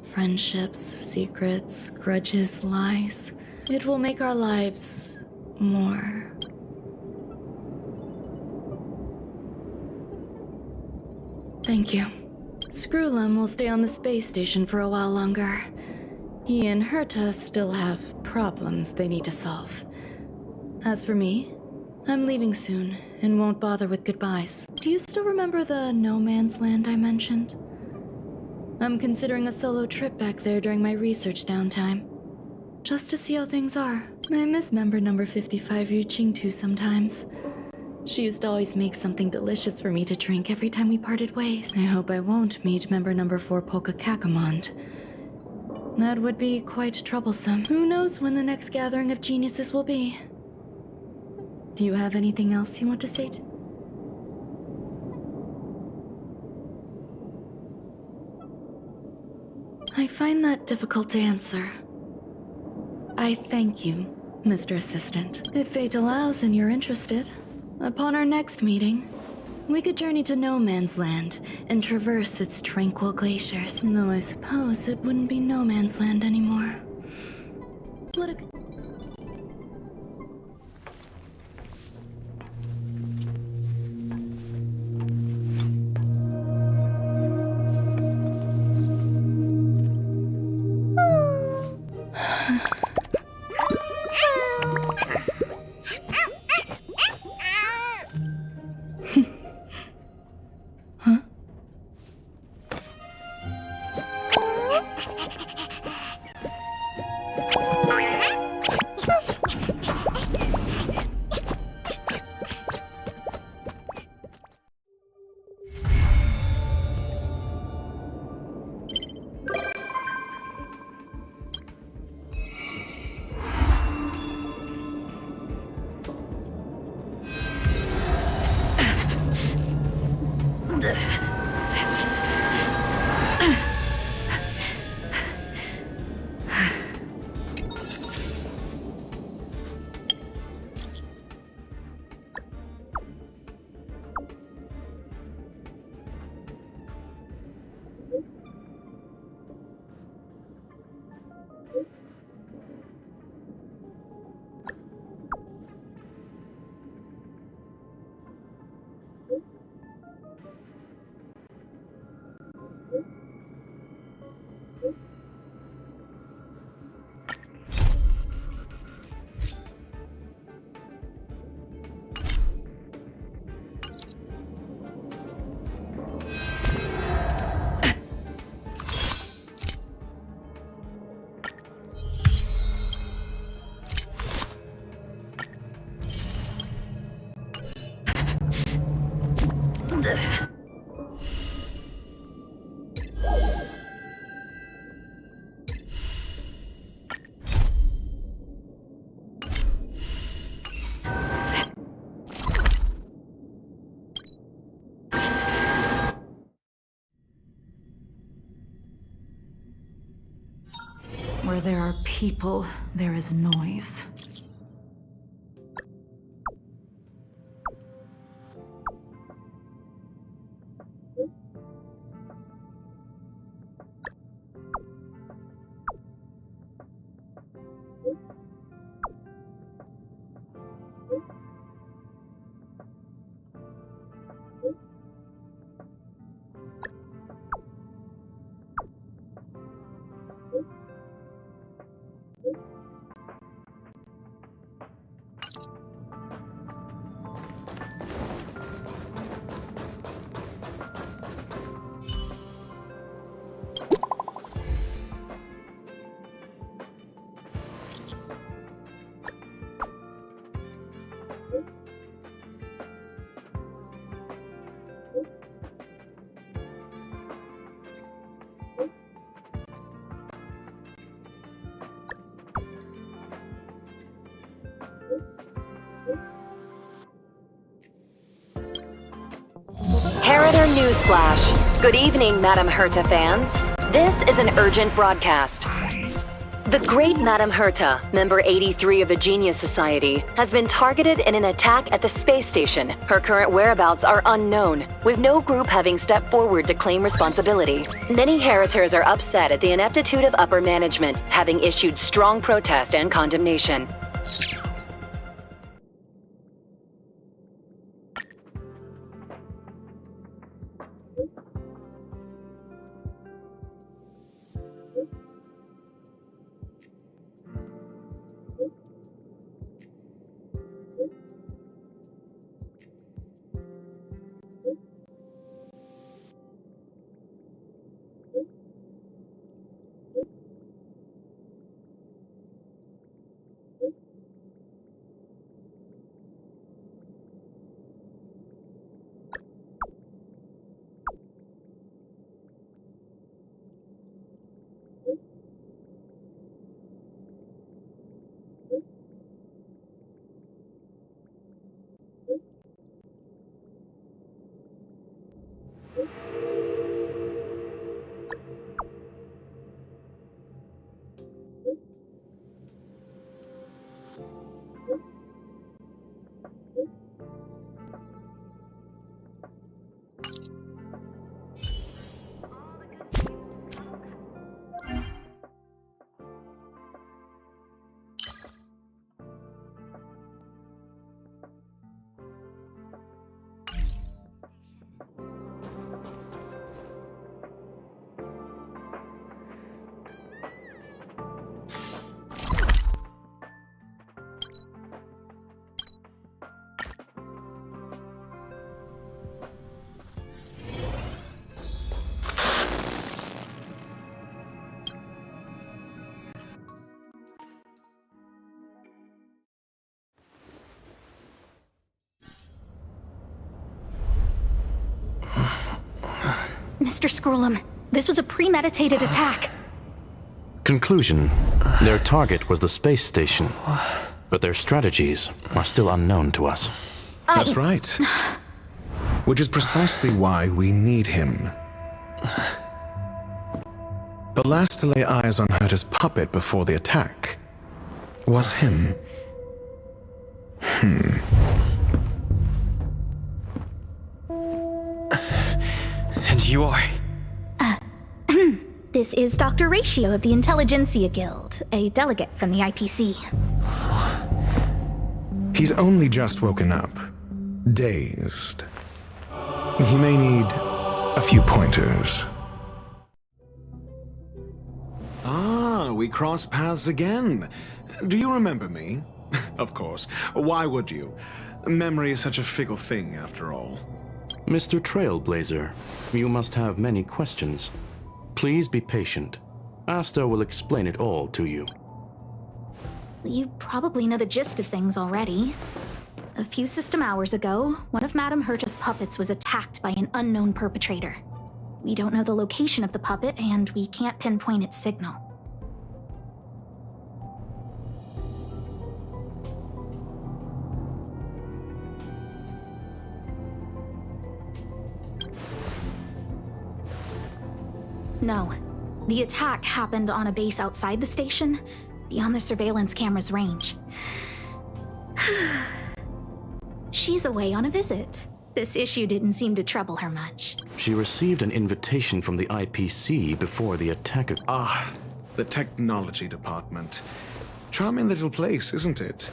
Speaker 6: Friendships, secrets, grudges, lies. It will make our lives more... Thank you. Screwlum will stay on the space station for a while longer. He and Herta still have problems they need to solve. As for me, I'm leaving soon and won't bother with goodbyes. Do you still remember the no man's land I mentioned? I'm considering a solo trip back there during my research downtime. Just to see how things are. I miss member number 55 Yu Qingtu sometimes. She used to always make something delicious for me to drink every time we parted ways. I hope I won't meet member number 4 Polka Kakamond. That would be quite troublesome. Who knows when the next gathering of geniuses will be? Do you have anything else you want to say? I find that difficult to answer. I thank you, Mr. Assistant. If fate allows and you're interested, upon our next meeting, we could journey to No Man's Land and traverse its tranquil glaciers. Though I suppose it wouldn't be No Man's Land anymore. What a...
Speaker 7: Where there are people, there is noise.
Speaker 18: Harrider Newsflash. Good evening, Madam Herta fans. This is an urgent broadcast. The great Madame Herta, member 83 of the Genius Society, has been targeted in an attack at the space station. Her current whereabouts are unknown, with no group having stepped forward to claim responsibility. Many Heritors are upset at the ineptitude of upper management, having issued strong protest and condemnation.
Speaker 3: Mr. Scrollum, this was a premeditated attack.
Speaker 13: Conclusion. Their target was the space station, but their strategies are still unknown to us.
Speaker 17: That's right. Which is precisely why we need him. The last to lay eyes on Herta's puppet before the attack was him.
Speaker 1: And you are?
Speaker 3: This is Dr. Ratio of the Intelligentsia Guild, a delegate from the IPC.
Speaker 17: He's only just woken up, dazed. He may need a few pointers. Ah, we cross paths again. Do you remember me? Of course. Why would you? Memory is such a fickle thing, after all.
Speaker 13: Mr. Trailblazer, you must have many questions. Please be patient. Asta will explain it all to you.
Speaker 3: You probably know the gist of things already. A few system hours ago, one of Madame Herta's puppets was attacked by an unknown perpetrator. We don't know the location of the puppet, and we can't pinpoint its signal. No. The attack happened on a base outside the station, beyond the surveillance camera's range. She's away on a visit. This issue didn't seem to trouble her much.
Speaker 13: She received an invitation from the IPC before the attack.
Speaker 17: Ah, the technology department. Charming little place, isn't it?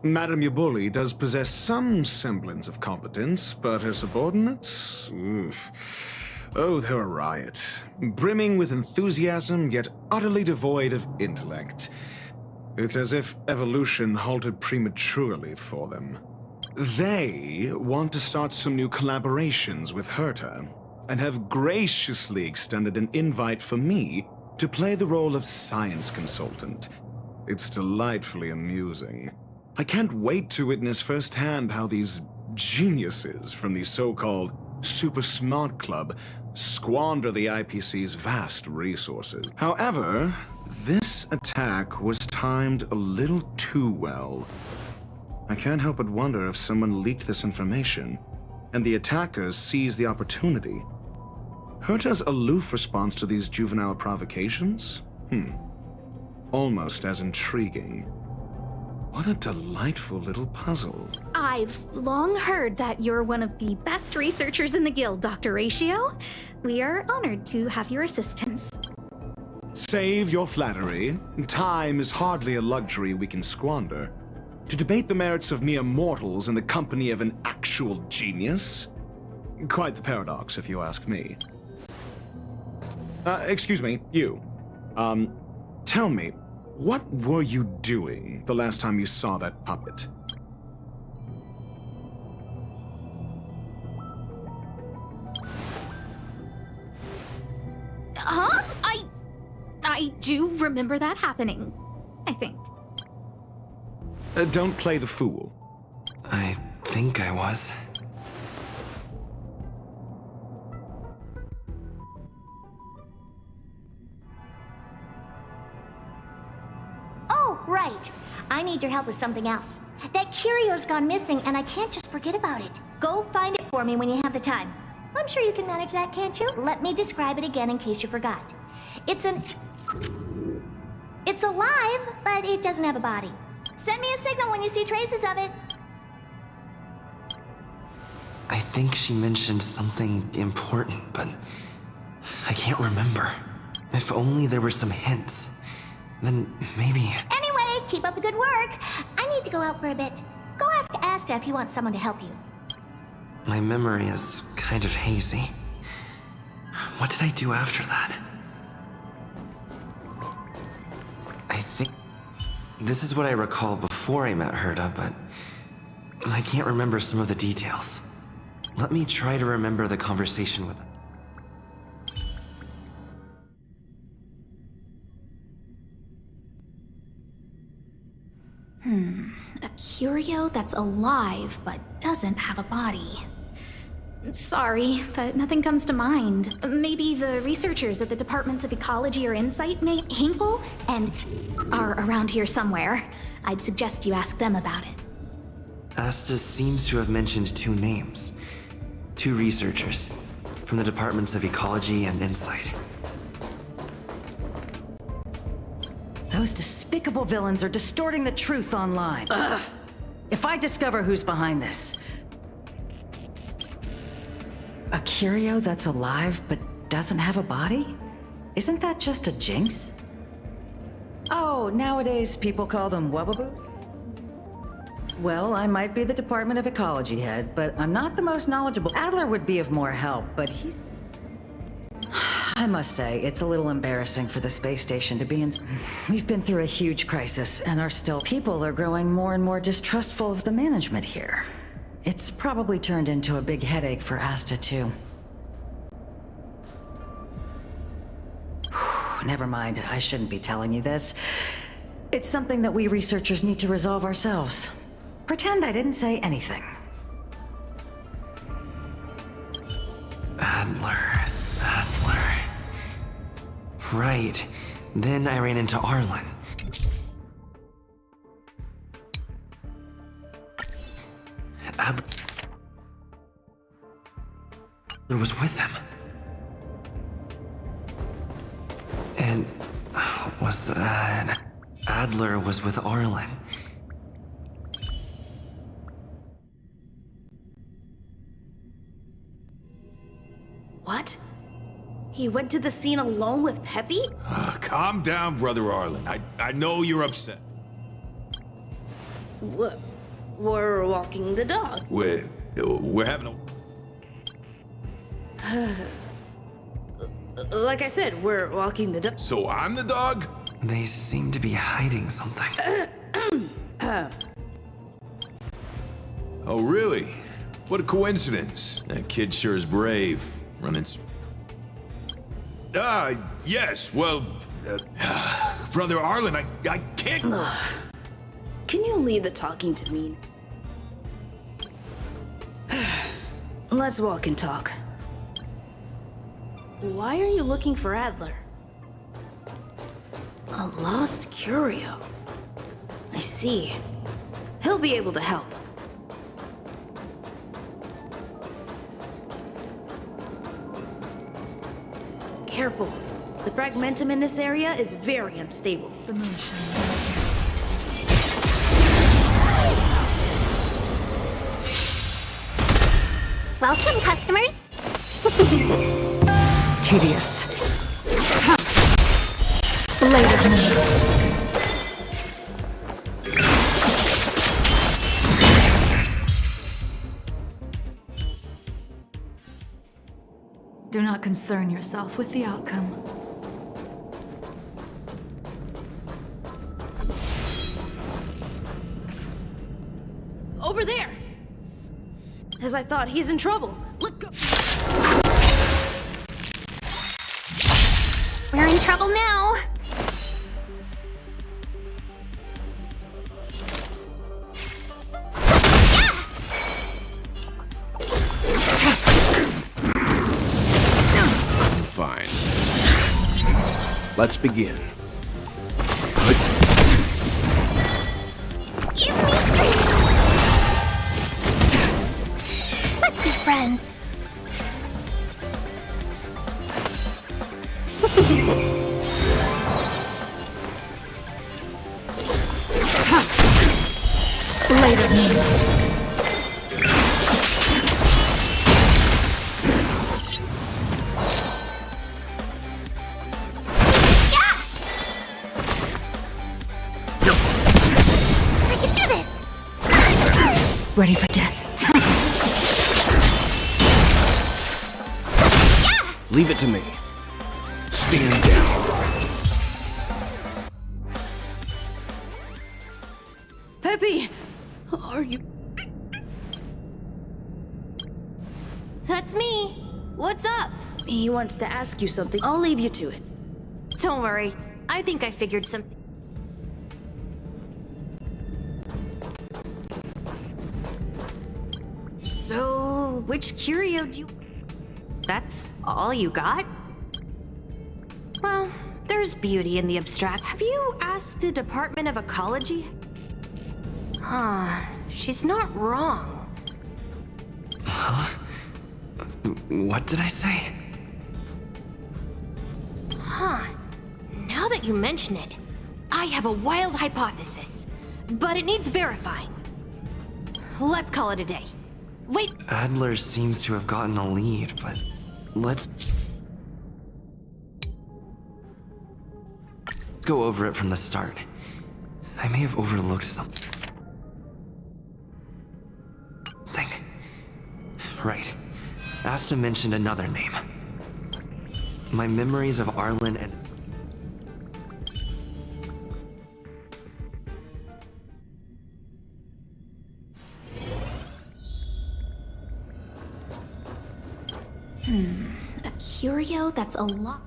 Speaker 17: Madame Yabuli does possess some semblance of competence, but her subordinates? Oof. Oh, they're a riot. Brimming with enthusiasm, yet utterly devoid of intellect. It's as if evolution halted prematurely for them. They want to start some new collaborations with Herta, and have graciously extended an invite for me to play the role of science consultant. It's delightfully amusing. I can't wait to witness firsthand how these geniuses from the so-called Super Smart Club squander the IPC's vast resources. However, this attack was timed a little too well. I can't help but wonder if someone leaked this information, and the attackers seized the opportunity. Herta's aloof response to these juvenile provocations? almost as intriguing. What a delightful little puzzle.
Speaker 3: I've long heard that you're one of the best researchers in the guild, Dr. Ratio. We are honored to have your assistance.
Speaker 17: Save your flattery. Time is hardly a luxury we can squander. To debate the merits of mere mortals in the company of an actual genius? Quite the paradox, if you ask me. Excuse me, you. Tell me, what were you doing the last time you saw that puppet?
Speaker 3: Huh? I do remember that happening, I think.
Speaker 17: Don't play the fool.
Speaker 1: I think I was.
Speaker 2: Oh, right. I need your help with something else. That curio's gone missing, and I can't just forget about it. Go find it for me when you have the time. I'm sure you can manage that, can't you? Let me describe it again in case you forgot. It's alive, but it doesn't have a body. Send me a signal when you see traces of it.
Speaker 1: I think she mentioned something important, but I can't remember. If only there were some hints. Then maybe...
Speaker 2: Anyway, keep up the good work. I need to go out for a bit. Go ask Asta if you want someone to help you.
Speaker 1: My memory is kind of hazy. What did I do after that? I think... This is what I recall before I met Herta, but... I can't remember some of the details. Let me try to remember the conversation with him.
Speaker 3: A curio that's alive but doesn't have a body. Sorry, but nothing comes to mind. Maybe the researchers at the Departments of Ecology or Insight may Hinkle and are around here somewhere. I'd suggest you ask them about it.
Speaker 1: Asta seems to have mentioned two names. Two researchers from the Departments of Ecology and Insight.
Speaker 19: Those despicable villains are distorting the truth online. Ugh. If I discover who's behind this... A curio that's alive but doesn't have a body? Isn't that just a jinx? Oh, nowadays people call them wubbaboos? Well, I might be the Department of Ecology head, but I'm not the most knowledgeable. Adler would be of more help, but he's... I must say, it's a little embarrassing for the space station to be in... We've been through a huge crisis, and people are growing more and more distrustful of the management here. It's probably turned into a big headache for Asta, too. Never mind, I shouldn't be telling you this. It's something that we researchers need to resolve ourselves. Pretend I didn't say anything.
Speaker 1: Adler. Right. Then I ran into Arlen. Adler was with him. And Adler was with Arlen.
Speaker 16: What? He went to the scene alone with Peppy?
Speaker 20: Calm down, Brother Arlen. I know you're upset.
Speaker 16: We're walking the dog.
Speaker 20: We're having
Speaker 16: a... Like I said, we're walking the dog.
Speaker 20: So I'm the dog?
Speaker 1: They seem to be hiding something.
Speaker 20: Oh, really? What a coincidence. That kid sure is brave. Running... yes, well... Brother Arlen, I can't...
Speaker 16: Can you leave the talking to me? Let's walk and talk. Why are you looking for Adler? A lost curio. I see. He'll be able to help. Careful. The fragmentum in this area is very unstable.
Speaker 7: the moonshine.
Speaker 2: Welcome, customers.
Speaker 16: Tedious.
Speaker 7: Do not concern yourself with the outcome.
Speaker 16: Over there! As I thought, he's in trouble. Let's go.
Speaker 2: We're in trouble now.
Speaker 4: Fine. Let's begin.
Speaker 2: Give me strength. Let's be friends. I can do this.
Speaker 16: Ready for death.
Speaker 4: Leave it to me. Stand down.
Speaker 16: Peppy! Are you...
Speaker 9: That's me. What's up?
Speaker 16: He wants to ask you something. I'll leave you to it.
Speaker 9: Don't worry. I think I figured something. So, which curio do you... That's all you got? Well, there's beauty in the abstract. Have you asked the Department of Ecology? Huh, she's not wrong.
Speaker 1: Huh? What did I say?
Speaker 9: Huh. Now that you mention it, I have a wild hypothesis, but it needs verifying. Let's call it a day. Wait.
Speaker 1: Adler seems to have gotten a lead, but let's go over it from the start. I may have overlooked something. Right. Asta mentioned another name. My memories of Arlen and...
Speaker 3: A curio that's a lot.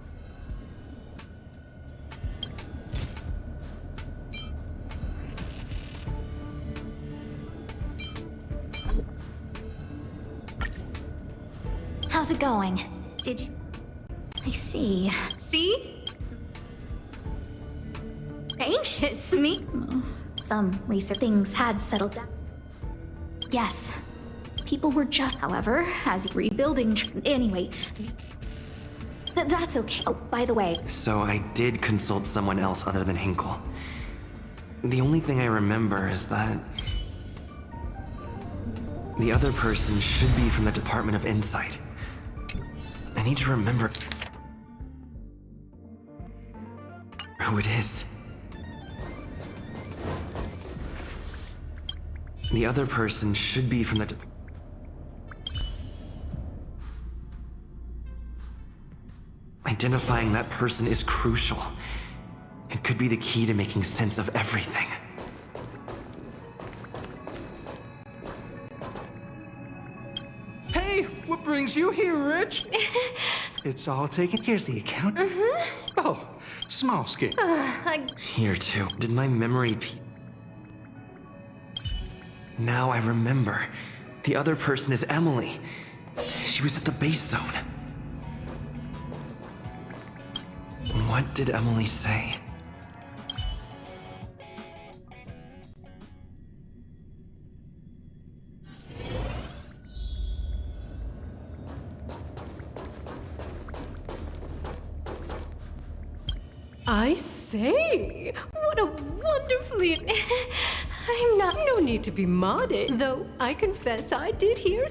Speaker 3: How's it going? Did you... I see. See? Anxious, me? Some recent things had settled down. Yes. People were just, however, as rebuilding... Anyway. That's okay. Oh, by the way...
Speaker 1: So I did consult someone else other than Hinkle. The only thing I remember is that... the other person should be from the Department of Insight. I need to remember... who it is. The other person should be from the... Identifying that person is crucial. It could be the key to making sense of everything.
Speaker 21: Hey, what brings you here, Rich? It's all taken. Here's the account. Oh, small scale.
Speaker 1: Here too. Did my memory Now I remember. The other person is Emily. She was at the base zone. What did Emily say?
Speaker 9: I say,
Speaker 10: What a wonderfully... I'm not... No need to be modest, though I confess I did hear...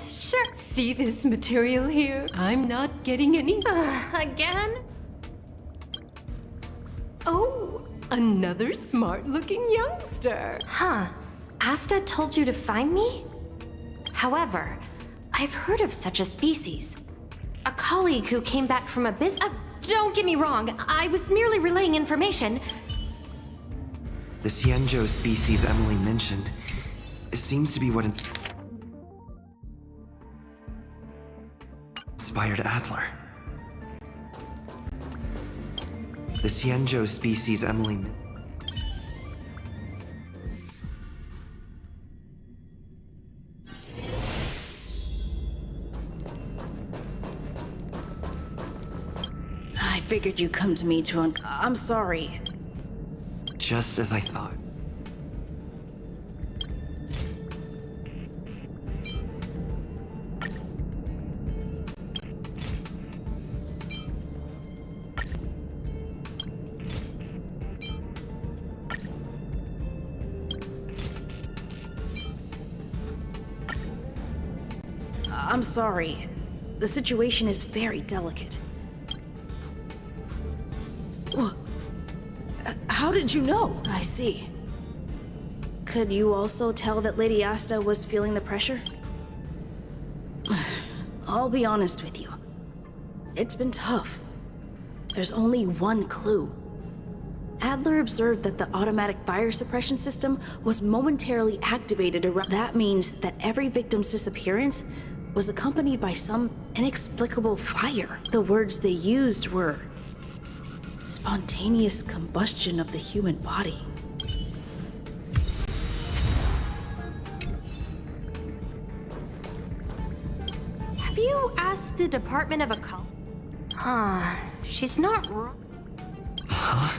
Speaker 10: Sure. See this material here? I'm not getting any...
Speaker 9: Again?
Speaker 10: Oh, another smart-looking youngster.
Speaker 9: Huh. Asta told you to find me? However, I've heard of such a species. A colleague who came back from abyss... don't get me wrong, I was merely relaying information.
Speaker 1: The Xianzhou species Emily mentioned seems to be what inspired Adler. The Xianzhou species Emily
Speaker 16: I figured you'd come to me to I'm sorry.
Speaker 1: Just as I thought.
Speaker 16: I'm sorry. The situation is very delicate. How did you know? I see. Could you also tell that Lady Asta was feeling the pressure? I'll be honest with you. It's been tough. There's only one clue. Adler observed that the automatic fire suppression system was momentarily activated around... That means that every victim's disappearance was accompanied by some inexplicable fire. The words they used were... spontaneous combustion of the human body.
Speaker 9: Have you asked the Department of Occult? Huh. She's not wrong.
Speaker 1: Huh?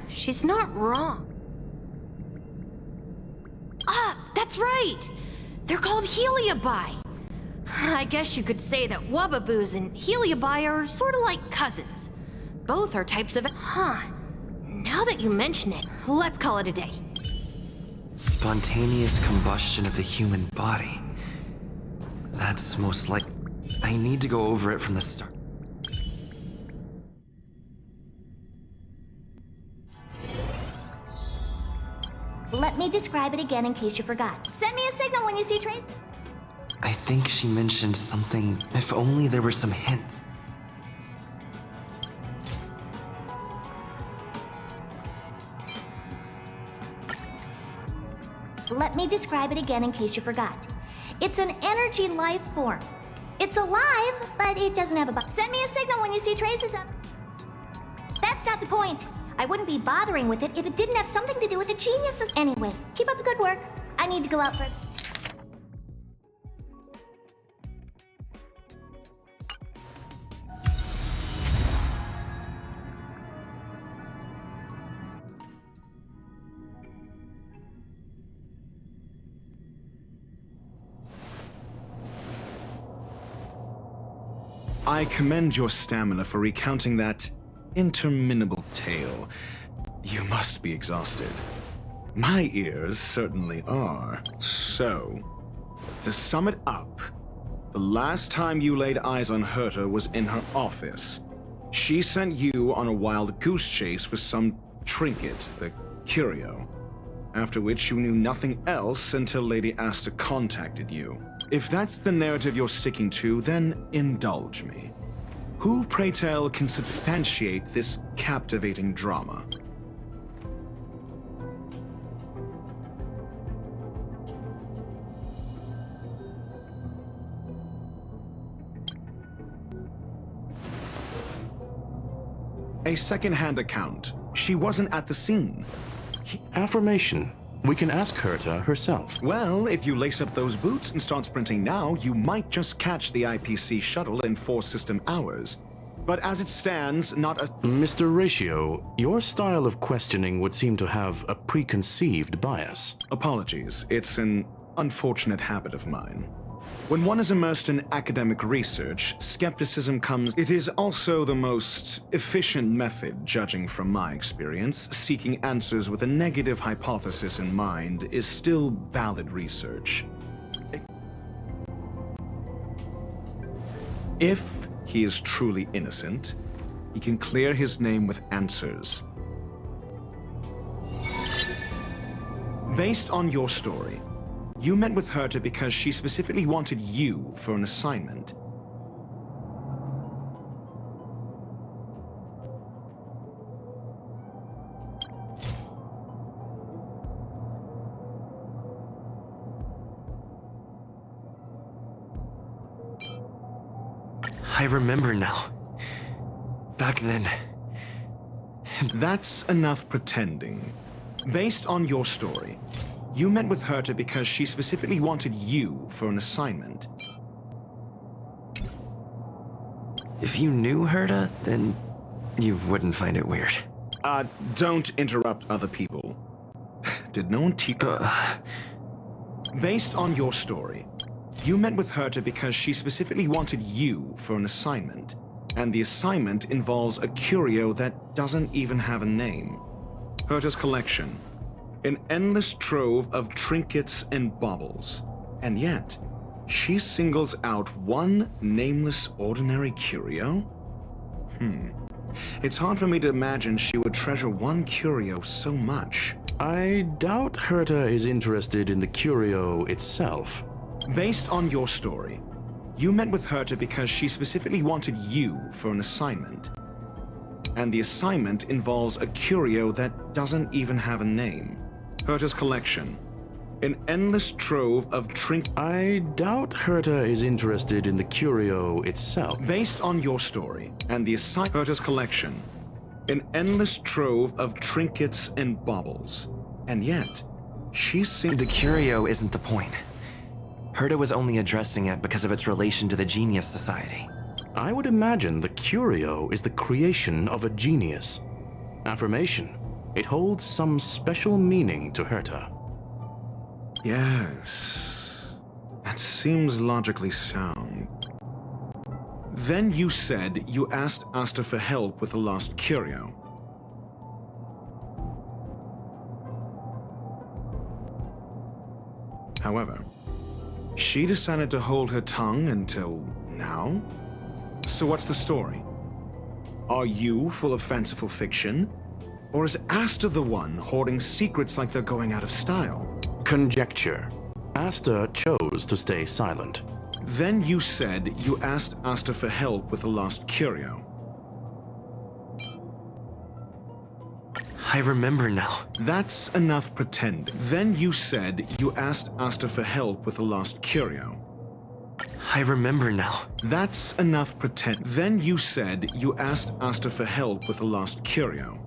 Speaker 9: She's not wrong. That's right! They're called Heliobi. I guess you could say that Wubbaboos and Heliobi are sort of like cousins. Both are types of... Now that you mention it, let's call it a day.
Speaker 1: Spontaneous combustion of the human body. That's most like... I need to go over it from the start.
Speaker 2: Let me describe it again in case you forgot. Send me a signal when you see traces.
Speaker 1: I think she mentioned something, if only there were some hint.
Speaker 2: Let me describe it again in case you forgot. It's an energy life form. It's alive, but it doesn't have a body. Send me a signal when you see traces of... That's not the point. I wouldn't be bothering with it if it didn't have something to do with the geniuses. Anyway, keep up the good work. I need to go out for...
Speaker 17: I commend your stamina for recounting that interminable tale. You must be exhausted. My ears certainly are. So, to sum it up, the last time you laid eyes on Herta was in her office. She sent you on a wild goose chase for some trinket, the curio. After which you knew nothing else until Lady Asta contacted you. If that's the narrative you're sticking to, then indulge me. Who, pray tell, can substantiate this captivating drama? A second-hand account. She wasn't at the scene.
Speaker 13: Affirmation. We can ask Herta herself.
Speaker 17: Well, if you lace up those boots and start sprinting now, you might just catch the IPC shuttle in 4 system hours. But as it stands, not a...
Speaker 13: Mr. Ratio, your style of questioning would seem to have a preconceived bias.
Speaker 17: Apologies. It's an unfortunate habit of mine. When one is immersed in academic research, skepticism comes. It is also the most efficient method, judging from my experience. Seeking answers with a negative hypothesis in mind is still valid research. If he is truly innocent, he can clear his name with answers. Based on your story, you met with Herta because she specifically wanted you for an assignment.
Speaker 1: I remember now. Back then.
Speaker 17: That's enough pretending. Based on your story, you met with Herta because she specifically wanted you for an assignment.
Speaker 1: If you knew Herta, then you wouldn't find it weird.
Speaker 17: Don't interrupt other people. Did no one teach... Based on your story, you met with Herta because she specifically wanted you for an assignment. And the assignment involves a curio that doesn't even have a name. Herta's collection. An endless trove of trinkets and baubles. And yet, she singles out one nameless ordinary curio? It's hard for me to imagine she would treasure one curio so much.
Speaker 13: I doubt Herta is interested in the curio itself.
Speaker 17: Based on your story, you met with Herta because she specifically wanted you for an assignment. And the assignment involves a curio that doesn't even have a name. Herta's collection. An endless trove of
Speaker 13: I doubt Herta is interested in the curio itself.
Speaker 17: Based on your story and the Herta's collection. An endless trove of trinkets and baubles. And yet,
Speaker 1: The curio isn't the point. Herta was only addressing it because of its relation to the Genius Society.
Speaker 13: I would imagine the curio is the creation of a genius. Affirmation. It holds some special meaning to Herta.
Speaker 17: Yes. That seems logically sound. Then you said you asked Asta for help with the lost curio. However, she decided to hold her tongue until now? So what's the story? Are you full of fanciful fiction? Or is Asta the one hoarding secrets like they're going out of style?
Speaker 13: Conjecture. Asta chose to stay silent.
Speaker 17: Then you said you asked Asta for help with the lost curio.
Speaker 1: I remember now.
Speaker 17: That's enough pretending. Then you said you asked Asta for help with the lost curio.
Speaker 1: I remember now.
Speaker 17: That's enough pretend. Then you said you asked Asta for help with the lost curio.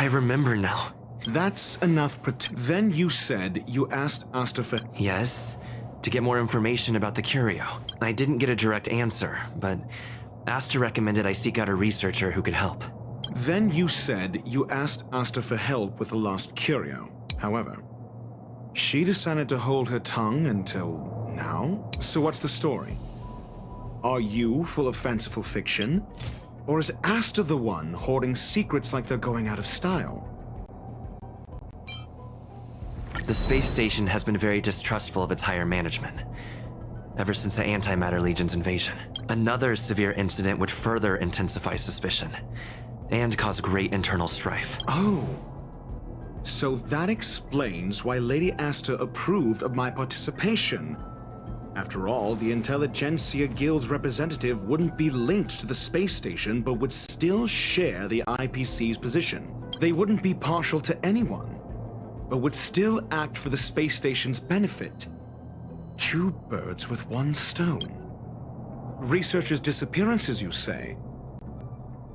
Speaker 1: I remember now.
Speaker 17: That's enough pretend. Then you said you asked Asta for...
Speaker 1: Yes, to get more information about the curio. I didn't get a direct answer, but Asta recommended I seek out a researcher who could help.
Speaker 17: Then you said you asked Asta for help with the lost curio. However, she decided to hold her tongue until now? So what's the story? Are you full of fanciful fiction? Or is Asta the one hoarding secrets like they're going out of style?
Speaker 1: The space station has been very distrustful of its higher management, ever since the Antimatter Legion's invasion. Another severe incident would further intensify suspicion, and cause great internal strife.
Speaker 17: Oh. So that explains why Lady Asta approved of my participation. After all, the Intelligentsia Guild's representative wouldn't be linked to the space station, but would still share the IPC's position. They wouldn't be partial to anyone, but would still act for the space station's benefit. Two birds with one stone. Researchers' disappearances, you say?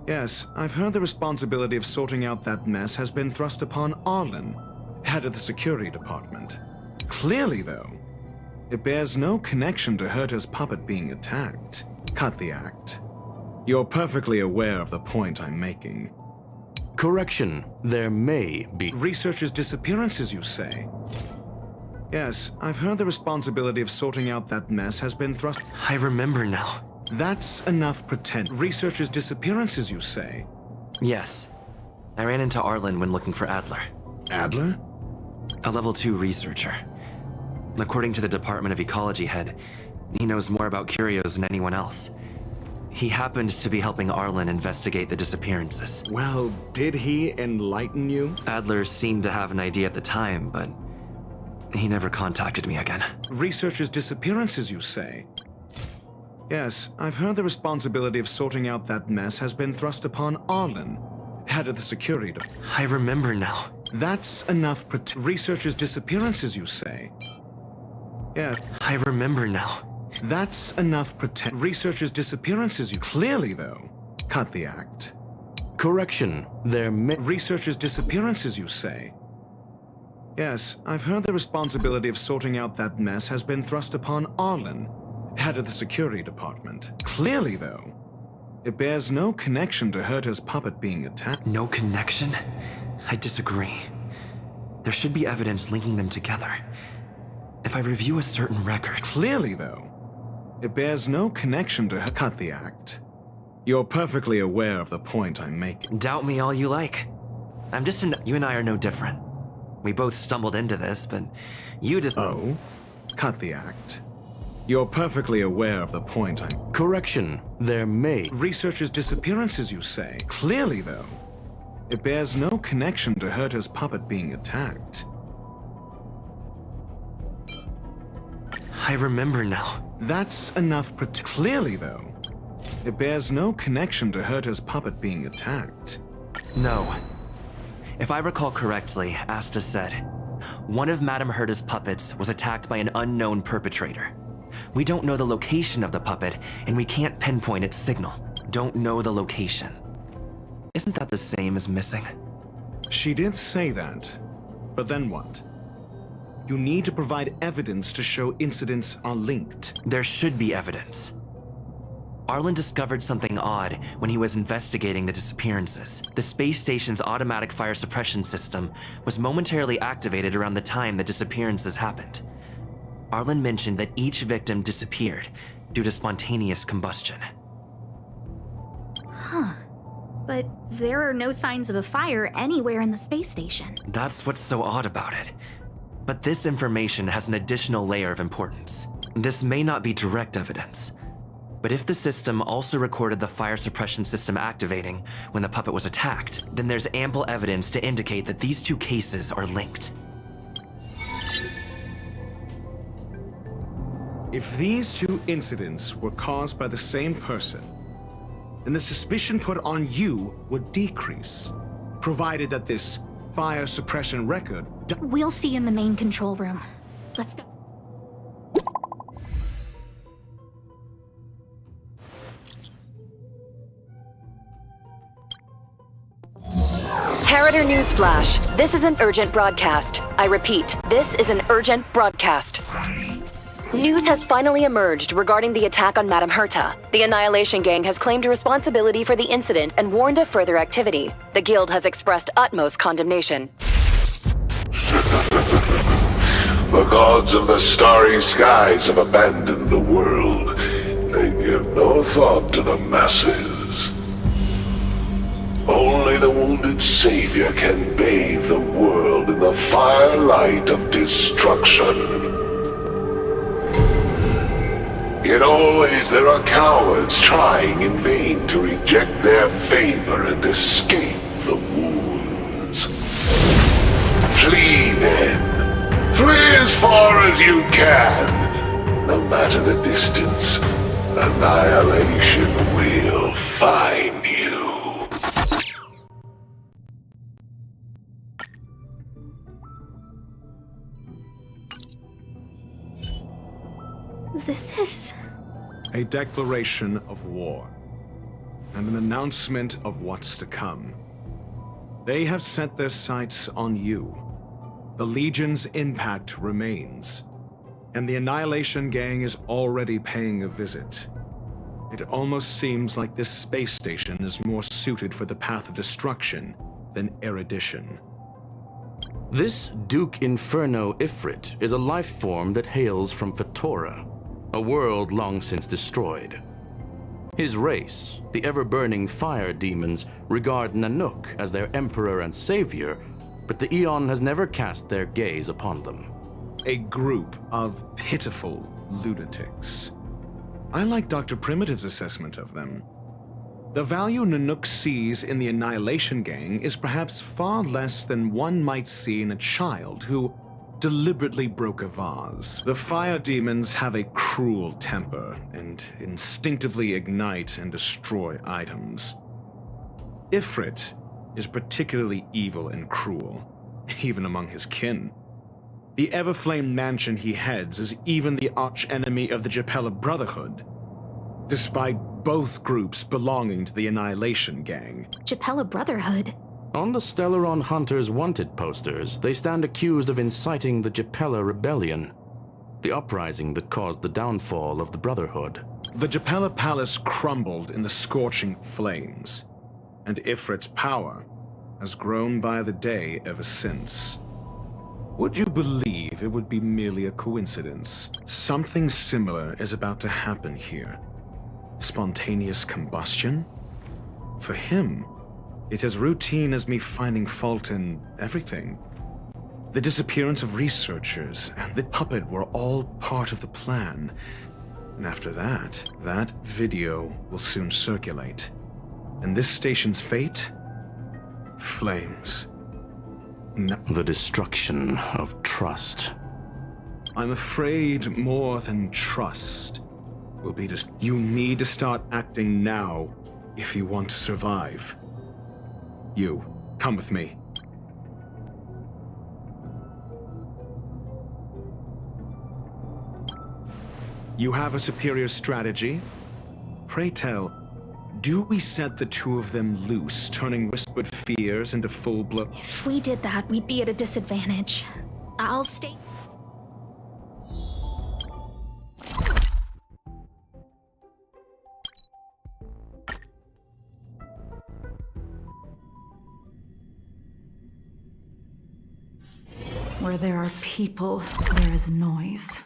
Speaker 17: Yes, I've heard the responsibility of sorting out that mess has been thrust upon Arlen, head of the security department. Clearly, though, it bears no connection to Herta's puppet being attacked. Cut the act. You're perfectly aware of the point I'm making.
Speaker 13: Correction. There may be...
Speaker 17: Researchers' disappearances, you say? Yes, I've heard the responsibility of sorting out that mess has been thrust.
Speaker 1: I remember now.
Speaker 17: That's enough pretend. Researchers' disappearances, you say?
Speaker 1: Yes. I ran into Arlen when looking for Adler.
Speaker 17: Adler?
Speaker 1: A level 2 researcher. According to the Department of Ecology head, he knows more about curios than anyone else. He happened to be helping Arlen investigate the disappearances.
Speaker 17: Well, did he enlighten you?
Speaker 1: Adler seemed to have an idea at the time, but he never contacted me again.
Speaker 17: Researchers' disappearances, you say? Yes, I've heard the responsibility of sorting out that mess has been thrust upon Arlen, head of the security department.
Speaker 1: I remember now.
Speaker 17: That's enough researchers' disappearances, you say? Yes.
Speaker 1: I remember now.
Speaker 17: That's enough researchers' disappearances, you clearly, though. Cut the act.
Speaker 13: Correction, they're
Speaker 17: researchers' disappearances, you say? Yes, I've heard the responsibility of sorting out that mess has been thrust upon Arlen, head of the security department. Clearly, though, it bears no connection to Herta's puppet being attacked.
Speaker 1: No connection? I disagree. There should be evidence linking them together. If I review a certain record...
Speaker 17: Clearly, though, it bears no connection to her. Cut the act. You're perfectly aware of the point I'm making.
Speaker 1: Doubt me all you like. I'm just you and I are no different. We both stumbled into this, but you just...
Speaker 17: Oh? Cut the act. You're perfectly aware of the point I'm...
Speaker 13: Correction, there may...
Speaker 17: Researchers' disappearances, you say? Clearly, though, it bears no connection to Herta's puppet being attacked.
Speaker 1: I remember now.
Speaker 17: That's enough clearly, though, it bears no connection to Herta's puppet being attacked.
Speaker 1: No. If I recall correctly, Asta said, one of Madame Herta's puppets was attacked by an unknown perpetrator. We don't know the location of the puppet, and we can't pinpoint its signal. Don't know the location. Isn't that the same as missing?
Speaker 17: She did say that, but then what? You need to provide evidence to show incidents are linked.
Speaker 1: There should be evidence. Arlen discovered something odd when he was investigating the disappearances. The space station's automatic fire suppression system was momentarily activated around the time the disappearances happened. Arlen mentioned that each victim disappeared due to spontaneous combustion.
Speaker 3: Huh. But there are no signs of a fire anywhere in the space station.
Speaker 1: That's what's so odd about it. But this information has an additional layer of importance. This may not be direct evidence, but if the system also recorded the fire suppression system activating when the puppet was attacked, then there's ample evidence to indicate that these two cases are linked.
Speaker 17: If these two incidents were caused by the same person, then the suspicion put on you would decrease, provided that this fire suppression record...
Speaker 3: We'll see in the main control room. Let's go.
Speaker 18: Harrider Newsflash. This is an urgent broadcast. I repeat, this is an urgent broadcast. News has finally emerged regarding the attack on Madame Herta. The Annihilation Gang has claimed responsibility for the incident and warned of further activity. The Guild has expressed utmost condemnation.
Speaker 8: The gods of the starry skies have abandoned the world. They give no thought to the masses. Only the wounded savior can bathe the world in the firelight of destruction. Yet always there are cowards trying in vain to reject their favor and escape the wounds. Flee then. Flee as far as you can. No matter the distance, annihilation will find you.
Speaker 3: This is...
Speaker 17: a declaration of war, and an announcement of what's to come. They have set their sights on you. The Legion's impact remains, and the Annihilation Gang is already paying a visit. It almost seems like this space station is more suited for the path of destruction than erudition.
Speaker 13: This Duke Inferno Ifrit is a life form that hails from Fatora, a world long since destroyed. His race, the ever-burning fire demons, regard Nanook as their emperor and savior, but the Eon has never cast their gaze upon them.
Speaker 17: A group of pitiful lunatics. I like Dr. Primitive's assessment of them. The value Nanook sees in the Annihilation Gang is perhaps far less than one might see in a child who deliberately broke a vase. The fire demons have a cruel temper and instinctively ignite and destroy items. Ifrit is particularly evil and cruel, even among his kin. The Everflame mansion he heads is even the arch-enemy of the Japella Brotherhood, despite both groups belonging to the Annihilation Gang.
Speaker 3: Japella Brotherhood?
Speaker 13: On the Stellaron Hunters wanted posters, they stand accused of inciting the Japella Rebellion, the uprising that caused the downfall of the Brotherhood.
Speaker 17: The Japella Palace crumbled in the scorching flames, and Ifrit's power has grown by the day ever since. Would you believe it would be merely a coincidence? Something similar is about to happen here. Spontaneous combustion? For him, it's as routine as me finding fault in everything. The disappearance of researchers and the puppet were all part of the plan. And after that, that video will soon circulate. And this station's fate? Flames.
Speaker 13: The destruction of trust.
Speaker 17: I'm afraid more than trust will be just. You need to start acting now if you want to survive. You, come with me. You have a superior strategy? Pray tell, do we set the two of them loose, turning whispered fears into full-blown?
Speaker 3: If we did that, we'd be at a disadvantage. I'll stay.
Speaker 7: Where there are people, there is noise.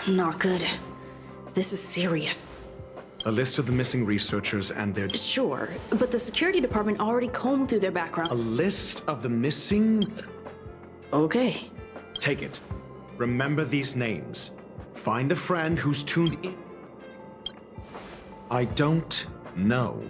Speaker 16: Not good. This is serious.
Speaker 17: A list of the missing researchers and their...
Speaker 16: Sure, but the security department already combed through their background.
Speaker 17: A list of the missing...
Speaker 16: Okay.
Speaker 17: Take it. Remember these names. Find a friend who's tuned in. I don't know.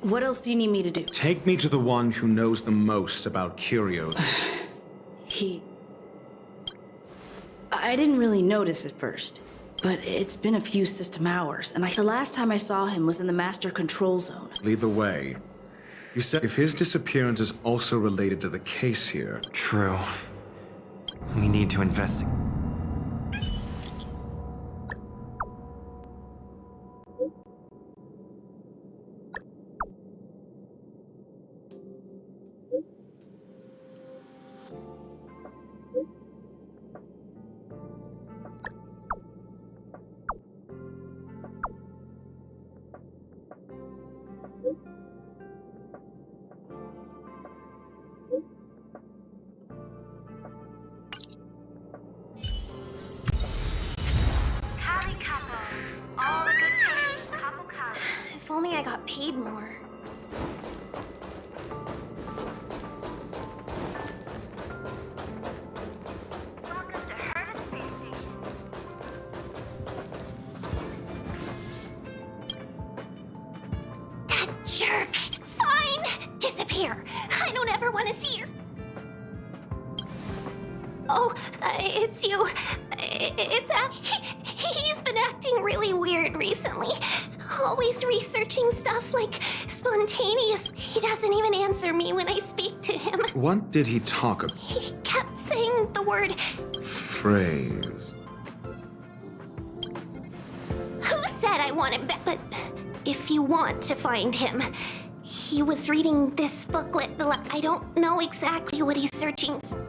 Speaker 16: What else do you need me to do?
Speaker 17: Take me to the one who knows the most about Curio.
Speaker 16: I didn't really notice at first, but it's been a few system hours, and the last time I saw him was in the Master Control Zone.
Speaker 17: Lead the way. You said if his disappearance is also related to the case here...
Speaker 1: True. We need to investigate.
Speaker 2: Jerk! Fine! Disappear! I don't ever want to see her. Oh, it's you. He's been acting really weird recently. Always researching stuff like spontaneous. He doesn't even answer me when I speak to him.
Speaker 17: What did he talk about?
Speaker 2: He kept saying the word
Speaker 17: Phrase.
Speaker 2: Who said I want him back? But if you want to find him, he was reading this booklet. I don't know exactly what he's searching for.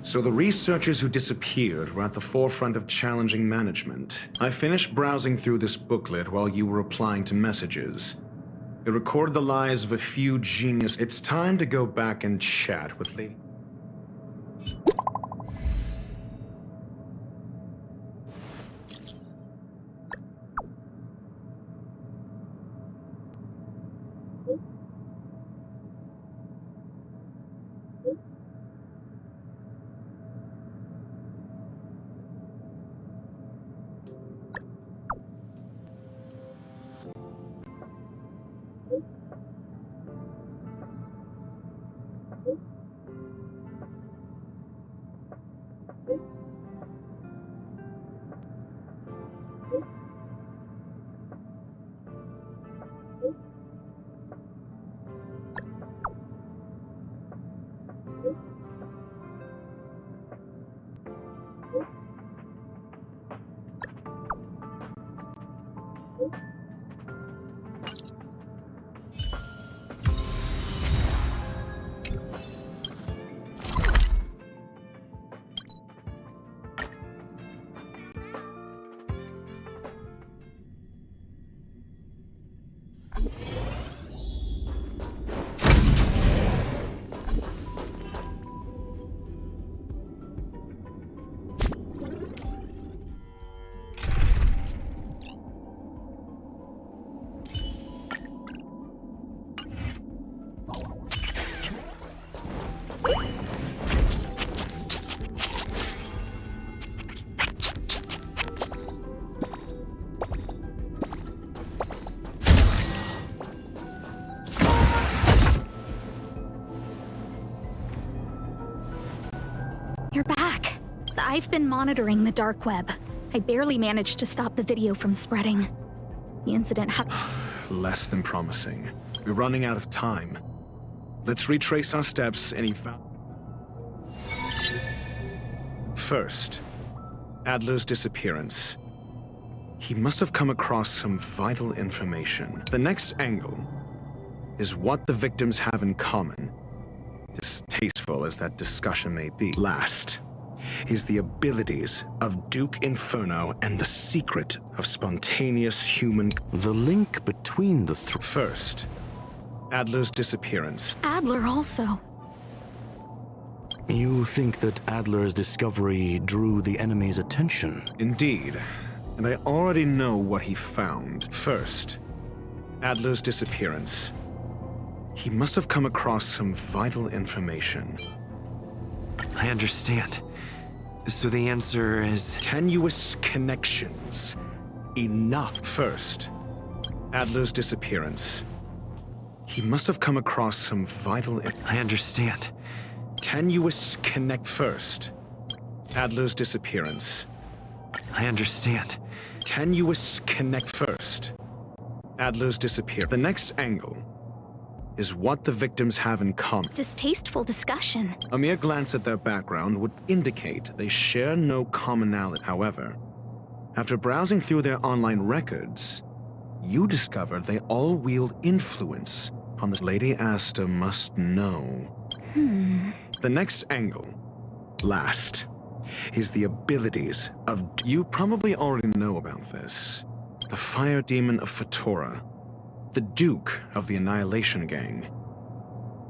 Speaker 17: So the researchers who disappeared were at the forefront of challenging management. I finished browsing through this booklet while you were replying to messages. It recorded the lives of a few genius. It's time to go back and chat with Lady...
Speaker 3: You're back. I've been monitoring the dark web. I barely managed to stop the video from spreading. The incident happened.
Speaker 17: Less than promising. We're running out of time. Let's retrace our steps and he found... First, Adler's disappearance. He must have come across some vital information. The next angle is what the victims have in common. Distasteful as that discussion may be. Last is the abilities of Duke Inferno and the secret of spontaneous human...
Speaker 13: The link between the three...
Speaker 17: First, Adler's disappearance.
Speaker 3: Adler also.
Speaker 13: You think that Adler's discovery drew the enemy's attention?
Speaker 17: Indeed, and I already know what he found. First, Adler's disappearance. He must have come across some vital information.
Speaker 1: I understand. So the answer is...
Speaker 17: Tenuous connections. Enough. First, Adler's disappearance. He must have come across some vital...
Speaker 1: I understand.
Speaker 17: Tenuous connect. First, Adler's disappearance.
Speaker 1: I understand.
Speaker 17: Tenuous connect. First, Adler's disappear. The next angle is what the victims have in common.
Speaker 3: Distasteful discussion.
Speaker 17: A mere glance at their background would indicate they share no commonality. However, after browsing through their online records, you discovered they all wield influence on this. Lady Asta must know. The next angle, last, is the abilities of... You probably already know about this. The Fire Demon of Fatora, the Duke of the Annihilation Gang.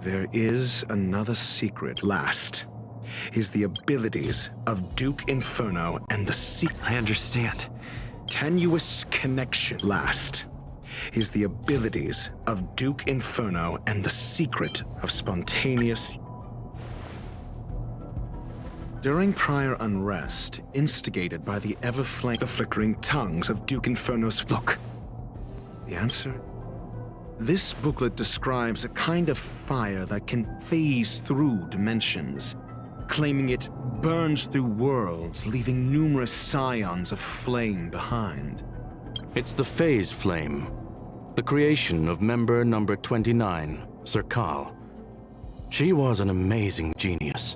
Speaker 17: There is another secret. Last is the abilities of Duke Inferno and the
Speaker 1: I understand.
Speaker 17: Tenuous connection. Last is the abilities of Duke Inferno and the secret of spontaneous... During prior unrest, instigated by the the flickering tongues of Duke Inferno's... Look. The answer? This booklet describes a kind of fire that can phase through dimensions, claiming it burns through worlds, leaving numerous scions of flame behind.
Speaker 13: It's the Phase Flame, the creation of member number 29, Sir Kal. She was an amazing genius.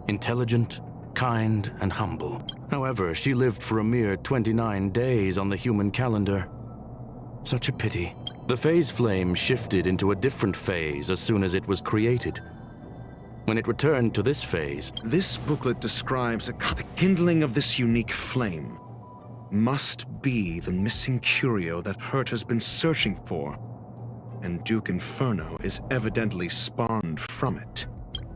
Speaker 13: Intelligent, kind, and humble. However, she lived for a mere 29 days on the human calendar. Such a pity. The Phase Flame shifted into a different phase as soon as it was created. When it returned to this phase...
Speaker 17: This booklet describes the kindling of this unique flame. Must be the missing curio that Hurt has been searching for. And Duke Inferno is evidently spawned from it.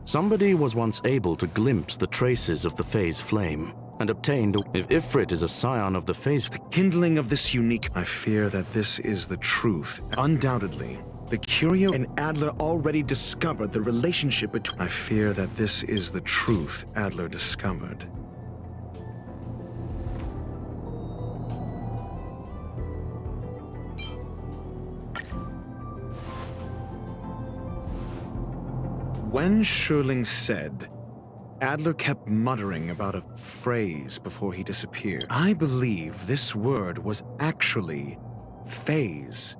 Speaker 13: Somebody was once able to glimpse the traces of the Phase Flame, and obtained... If Ifrit is a scion of the Phase...
Speaker 17: The kindling of this unique... I fear that this is the truth. Undoubtedly, the curio and Adler already discovered the relationship between... I fear that this is the truth Adler discovered. When Sherling said, Adler kept muttering about a phrase before he disappeared. I believe this word was actually phase.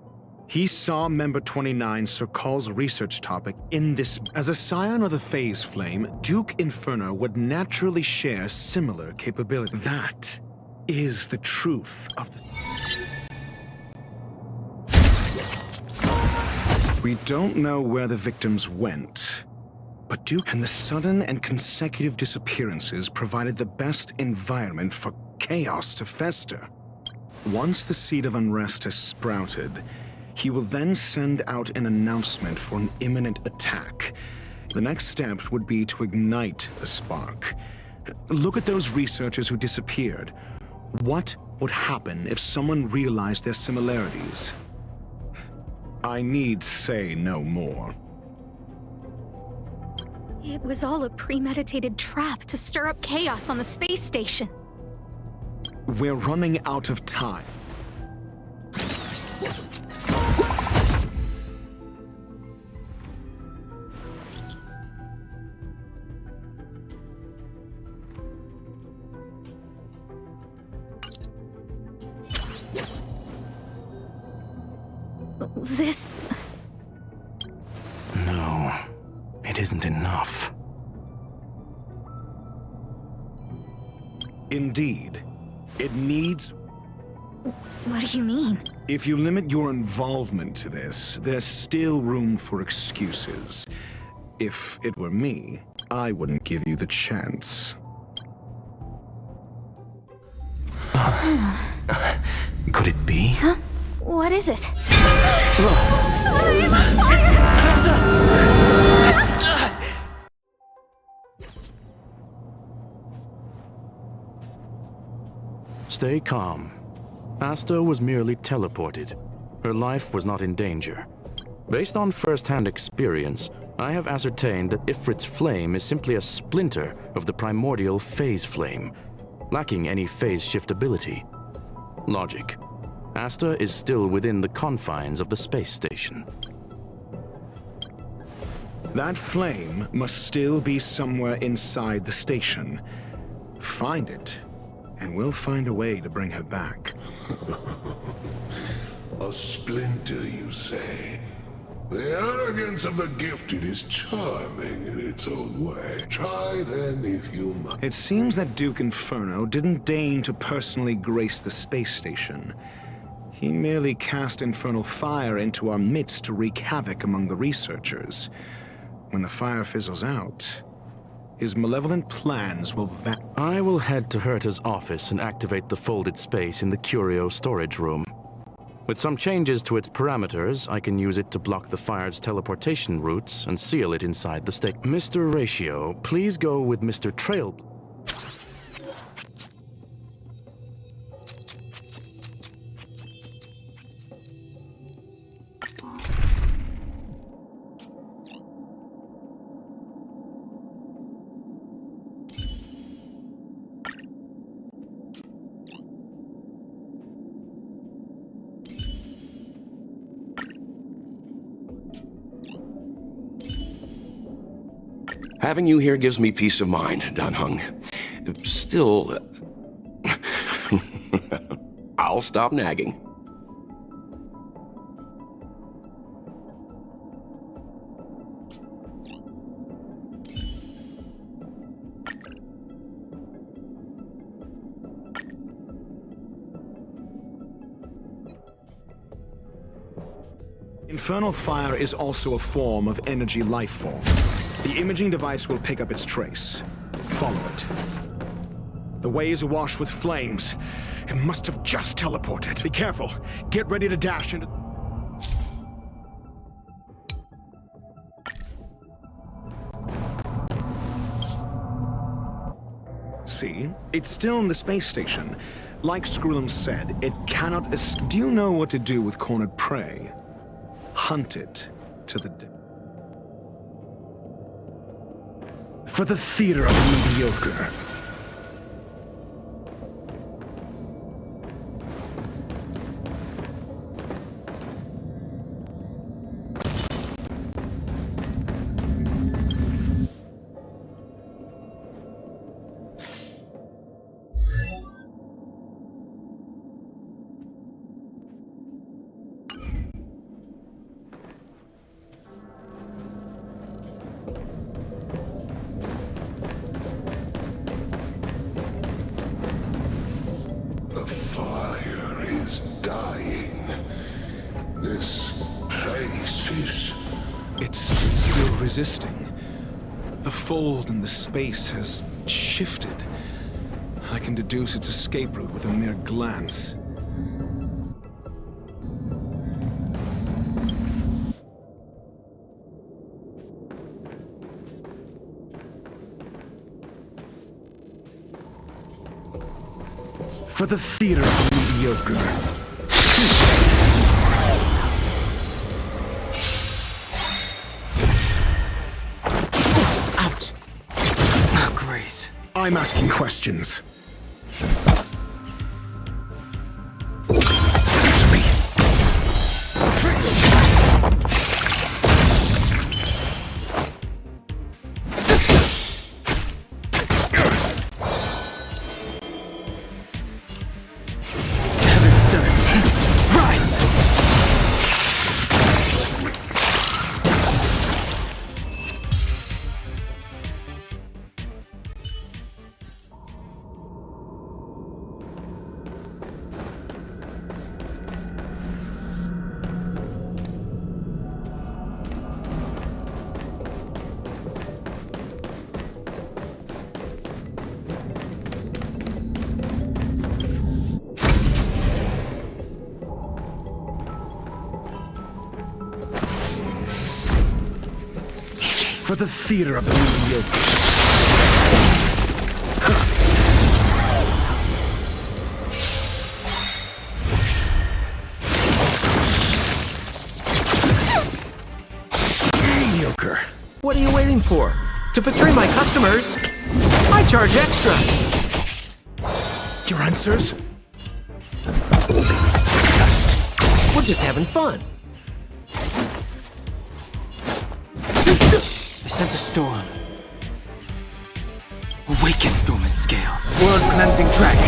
Speaker 17: He saw member 29 Sir Kal's research topic in this. As a scion of the Phase Flame, Duke Inferno would naturally share similar capabilities. That is the truth of the... We don't know where the victims went. But Duke and the sudden and consecutive disappearances provided the best environment for chaos to fester. Once the seed of unrest has sprouted, he will then send out an announcement for an imminent attack. The next step would be to ignite the spark. Look at those researchers who disappeared. What would happen if someone realized their similarities? I need say no more.
Speaker 3: It was all a premeditated trap to stir up chaos on the space station.
Speaker 17: We're running out of time.
Speaker 3: This...
Speaker 13: No, it isn't enough.
Speaker 17: Indeed, it needs...
Speaker 3: What do you mean?
Speaker 17: If you limit your involvement to this, there's still room for excuses. If it were me, I wouldn't give you the chance.
Speaker 13: Could it be?
Speaker 3: Huh? What is it?
Speaker 13: Stay calm. Asta was merely teleported. Her life was not in danger. Based on first-hand experience, I have ascertained that Ifrit's flame is simply a splinter of the primordial phase flame, lacking any phase shift ability. Logic. Asta is still within the confines of the space station.
Speaker 17: That flame must still be somewhere inside the station. Find it, and we'll find a way to bring her back.
Speaker 8: A splinter, you say? The arrogance of the gifted is charming in its own way. Try then if you must.
Speaker 17: It seems that Duke Inferno didn't deign to personally grace the space station. He merely cast infernal fire into our midst to wreak havoc among the researchers. When the fire fizzles out, his malevolent plans will
Speaker 13: I will head to Herta's office and activate the folded space in the curio storage room. With some changes to its parameters, I can use it to block the fire's teleportation routes and seal it inside the stake. Mr. Ratio, please go with Mr. Trail.
Speaker 4: Having you here gives me peace of mind, Dan Hung. Still, I'll stop nagging.
Speaker 17: Infernal fire is also a form of energy life form. The imaging device will pick up its trace. Follow it. The way is awash with flames. It must have just teleported. Be careful. Get ready to dash into... See? It's still in the space station. Like Screwlum said, it cannot escape. Do you know what to do with cornered prey? Hunt it to the death. For the theater of the mediocre. It's still resisting. The fold in the space has shifted. I can deduce its escape route with a mere glance. For the theater of the mediocre. I'm asking questions. Answer me. Heaven, sir. Rise! For the theater of the mediocre. Mediocre.
Speaker 5: What are you waiting for? To betray my customers? I charge extra.
Speaker 17: Your answers?
Speaker 5: We're just having fun. I sent a storm. Awaken dormant scales. World-cleansing dragon.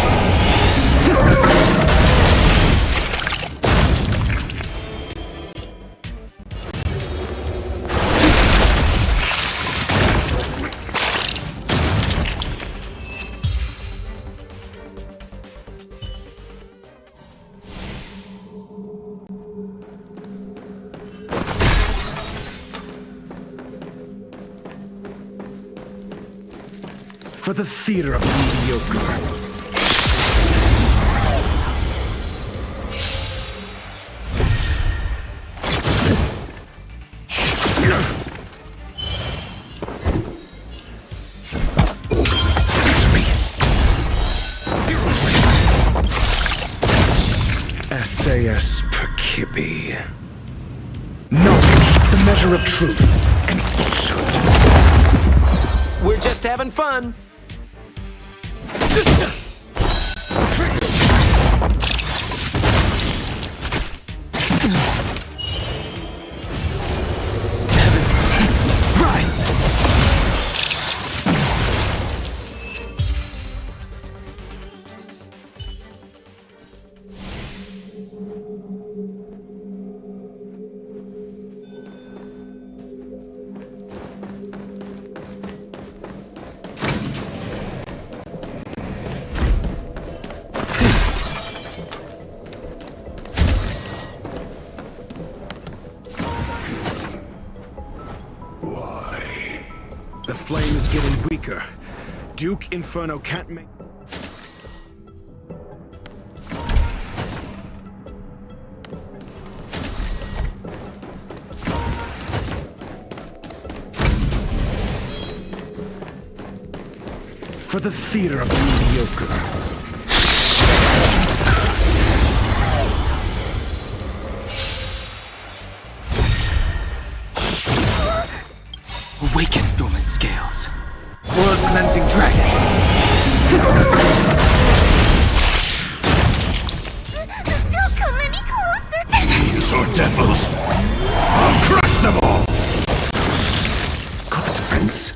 Speaker 4: For the theater of the mediocre. SAS per Kibbe. Knowledge, the measure of truth and falsehood.
Speaker 5: We're just having fun. Heavens, rise!
Speaker 17: The flame is getting weaker. Duke Inferno can't make...
Speaker 4: For the theater of the mediocre.
Speaker 5: Awaken, dormant scales. World-cleansing dragon.
Speaker 2: Don't come any closer!
Speaker 8: These are devils! I'll crush them all!
Speaker 4: Got the defense.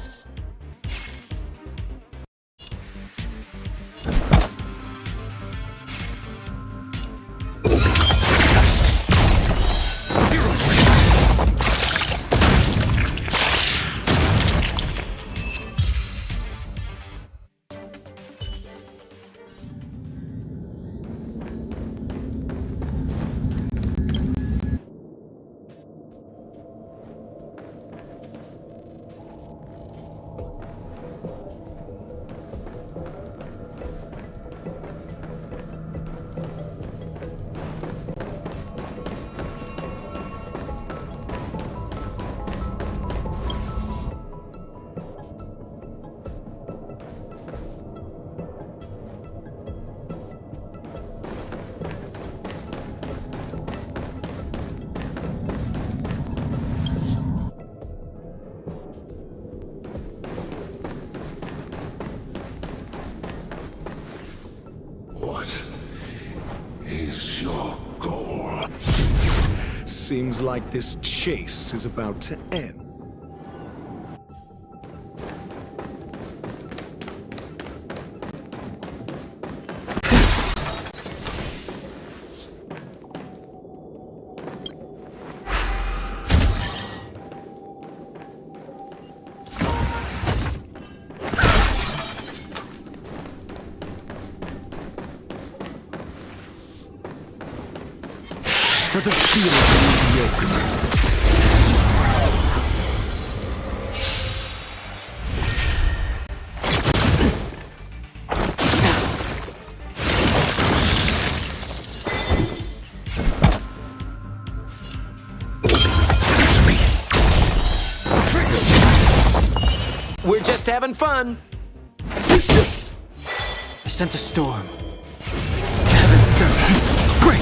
Speaker 8: What is your goal?
Speaker 17: Seems like this chase is about to end.
Speaker 4: For the fear of the mediocre.
Speaker 5: We're just having fun. I sense a storm. Heavens, break!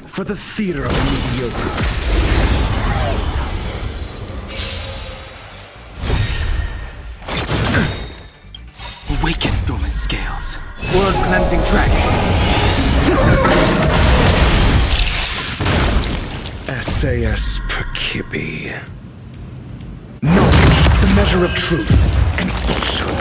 Speaker 4: For the theater of the mediocre.
Speaker 5: Awaken, dormant scales. World-cleansing dragon.
Speaker 4: SAS per Kippy. Knowledge, the measure of truth and falsehood.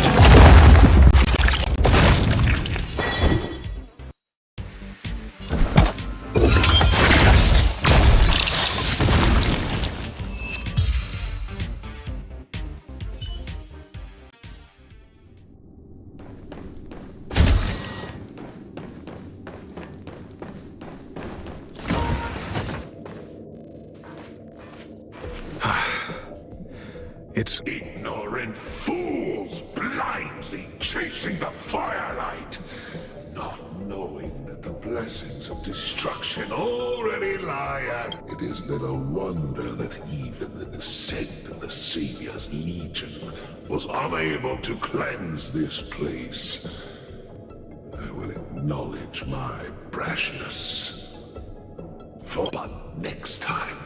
Speaker 8: It's ignorant fools blindly chasing the firelight, not knowing that the blessings of destruction already lie at. It is little wonder that even the descent of the Savior's Legion was unable to cleanse this place. I will acknowledge my brashness. But next time,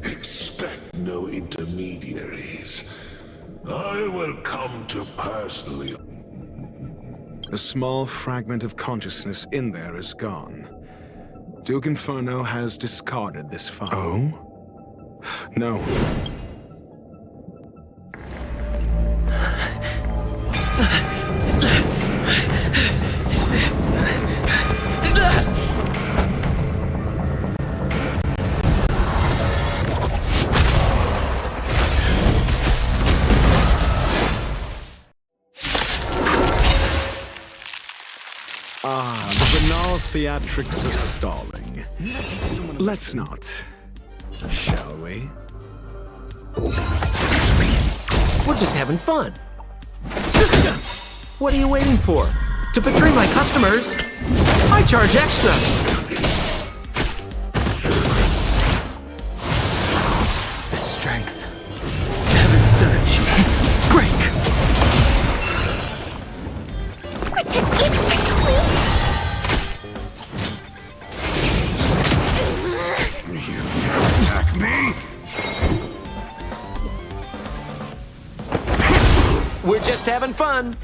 Speaker 8: expect no intermediaries. I will come to personally...
Speaker 17: A small fragment of consciousness in there is gone. Duke Inferno has discarded this file.
Speaker 4: Oh?
Speaker 17: No. The banal theatrics of stalling. Let's not, shall we?
Speaker 5: We're just having fun. What are you waiting for? To betray my customers, I charge extra.
Speaker 4: The strength. Heaven surge. Break!
Speaker 2: Protect me, please!
Speaker 8: You dare attack me?
Speaker 5: We're just having fun.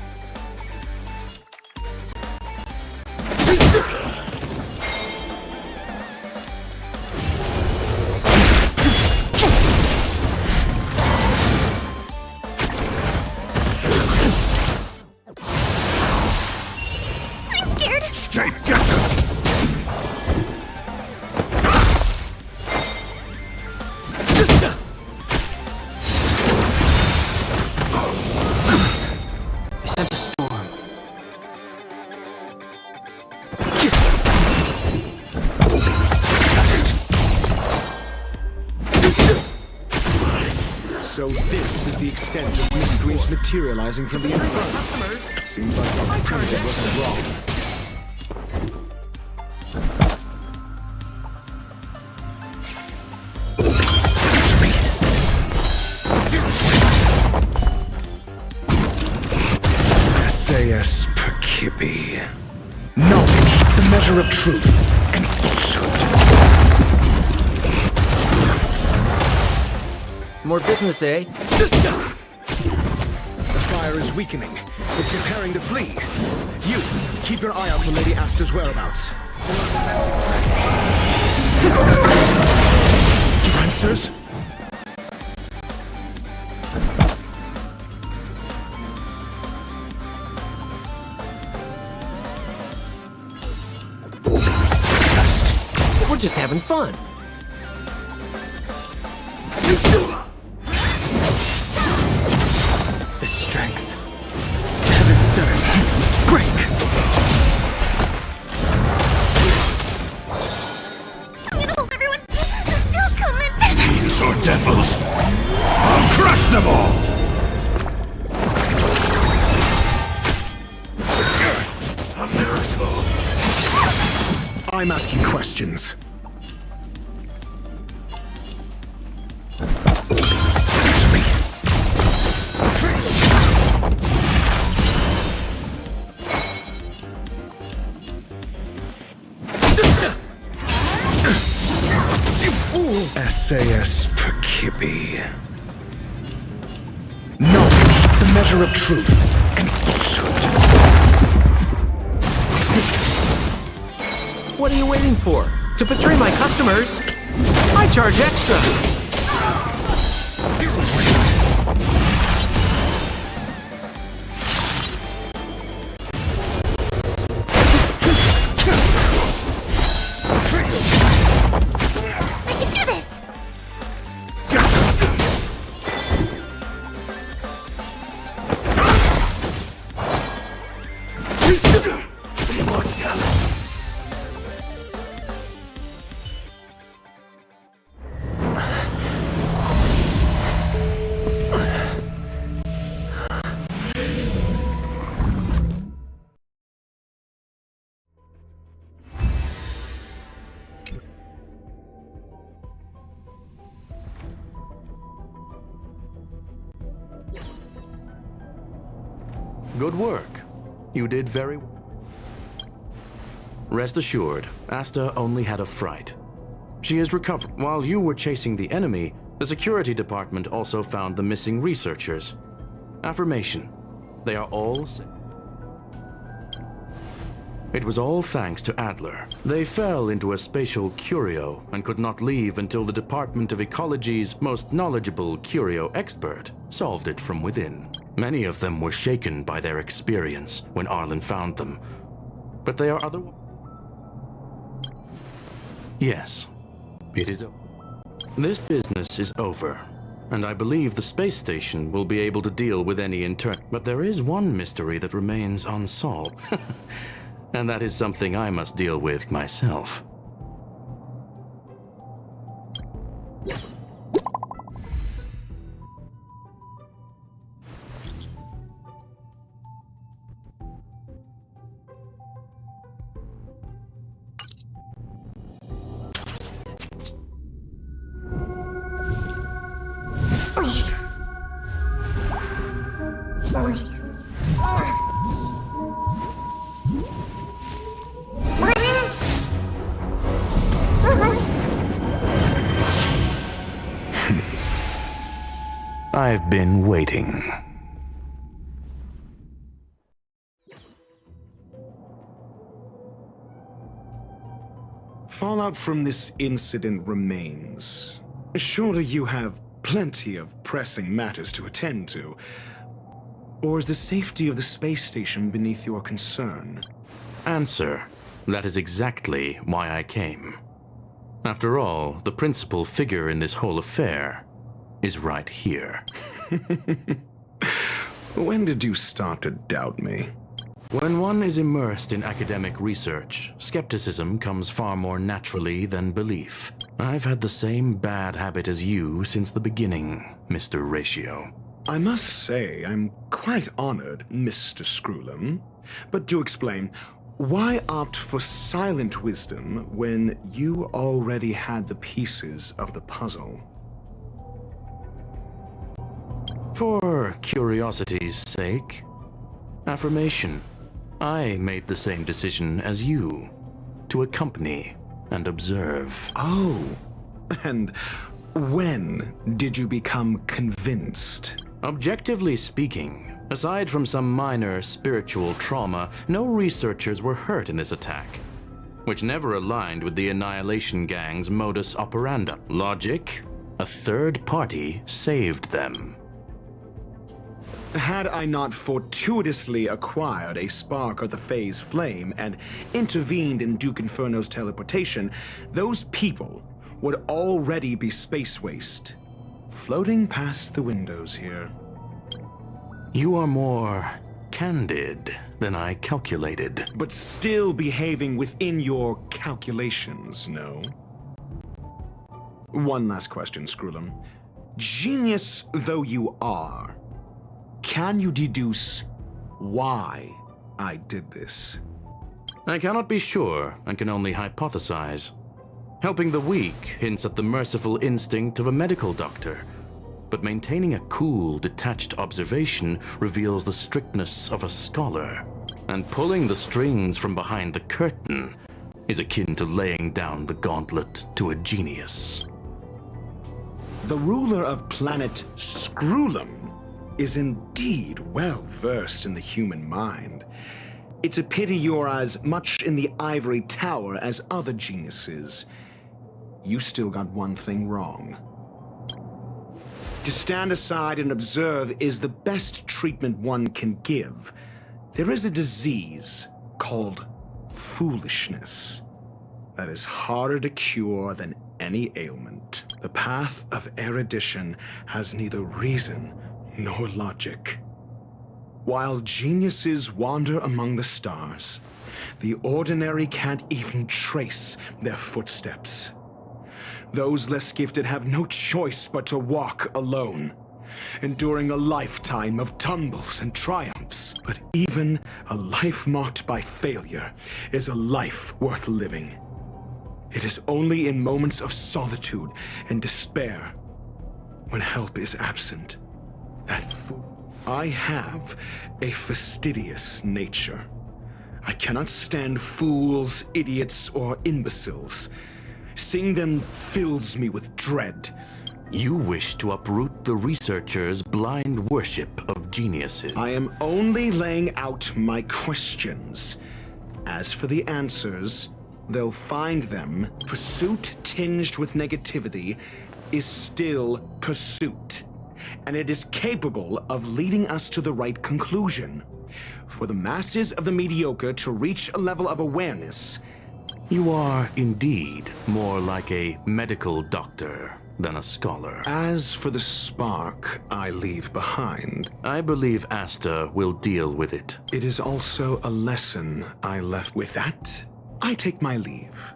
Speaker 2: I'm scared!
Speaker 8: Stay together!
Speaker 5: I sent a storm.
Speaker 17: So this is the extent of miscreants materializing from the Inferno. Seems like Dr. Primitive wasn't wrong.
Speaker 4: SAS per Kippy. Knowledge, the measure of truth and falsehood.
Speaker 5: More business, eh?
Speaker 17: The fire is weakening. It's preparing to flee. You, keep your eye out for Lady Asta's whereabouts. Answers?
Speaker 5: We're just having fun.
Speaker 4: The strength. Heaven surge. Break!
Speaker 2: I'm gonna hold everyone. Don't come in.
Speaker 8: Fiends or devils? I'll crush them all! A miracle.
Speaker 17: I'm asking questions.
Speaker 4: SAS per Kippy. Knowledge, the measure of truth and falsehood.
Speaker 5: What are you waiting for? To betray my customers, I charge extra!
Speaker 2: I can do this!
Speaker 13: Good work. You did very well. Rest assured, Asta only had a fright. She is recovered. While you were chasing the enemy, the security department also found the missing researchers. Affirmation. They are all safe. It was all thanks to Adler. They fell into a spatial curio and could not leave until the Department of Ecology's most knowledgeable curio expert solved it from within. Many of them were shaken by their experience when Arlen found them, but they are other. Yes, it is over. This business is over, and I believe the space station will be able to deal with any intern. But there is one mystery that remains unsolved, and that is something I must deal with myself. I've been waiting.
Speaker 17: Fallout from this incident remains. Surely you have plenty of pressing matters to attend to. Or is the safety of the space station beneath your concern?
Speaker 13: Answer. That is exactly why I came. After all, the principal figure in this whole affair is right here.
Speaker 17: When did you start to doubt me?
Speaker 13: When one is immersed in academic research, skepticism comes far more naturally than belief. I've had the same bad habit as you since the beginning, Mr. Ratio.
Speaker 17: I must say, I'm quite honored, Mr. Screwlum. But do explain, why opt for silent wisdom when you already had the pieces of the puzzle?
Speaker 13: For curiosity's sake. Affirmation. I made the same decision as you, to accompany and observe.
Speaker 17: Oh, and when did you become convinced?
Speaker 13: Objectively speaking, aside from some minor spiritual trauma, no researchers were hurt in this attack, which never aligned with the Annihilation Gang's modus operandi. Logic? A third party saved them.
Speaker 17: Had I not fortuitously acquired a spark of the phase flame and intervened in Duke Inferno's teleportation, those people would already be space waste, floating past the windows here.
Speaker 13: You are more candid than I calculated.
Speaker 17: But still behaving within your calculations, no? One last question, Screwlum. Genius though you are, can you deduce why I did this?
Speaker 13: I cannot be sure and can only hypothesize. Helping the weak hints at the merciful instinct of a medical doctor, but maintaining a cool, detached observation reveals the strictness of a scholar. And pulling the strings from behind the curtain is akin to laying down the gauntlet to a genius.
Speaker 17: The ruler of planet Screwlum is indeed well versed in the human mind. It's a pity you're as much in the ivory tower as other geniuses. you still got one thing wrong. To stand aside and observe is the best treatment one can give. There is a disease called foolishness that is harder to cure than any ailment. The path of erudition has neither reason nor logic. While geniuses wander among the stars, the ordinary can't even trace their footsteps. Those less gifted have no choice but to walk alone, enduring a lifetime of tumbles and triumphs. But even a life marked by failure is a life worth living. It is only in moments of solitude and despair, when help is absent, that I have a fastidious nature. I cannot stand fools, idiots, or imbeciles. Seeing them fills me with dread.
Speaker 13: You wish to uproot the researchers' blind worship of geniuses.
Speaker 17: I am only laying out my questions. As for the answers, they'll find them. Pursuit tinged with negativity is still pursuit, and it is capable of leading us to the right conclusion. For the masses of the mediocre to reach a level of awareness,
Speaker 13: you are indeed more like a medical doctor than a scholar.
Speaker 17: As for the spark I leave behind,
Speaker 13: I believe Asta will deal with it.
Speaker 17: It is also a lesson I left. With that, I take my leave.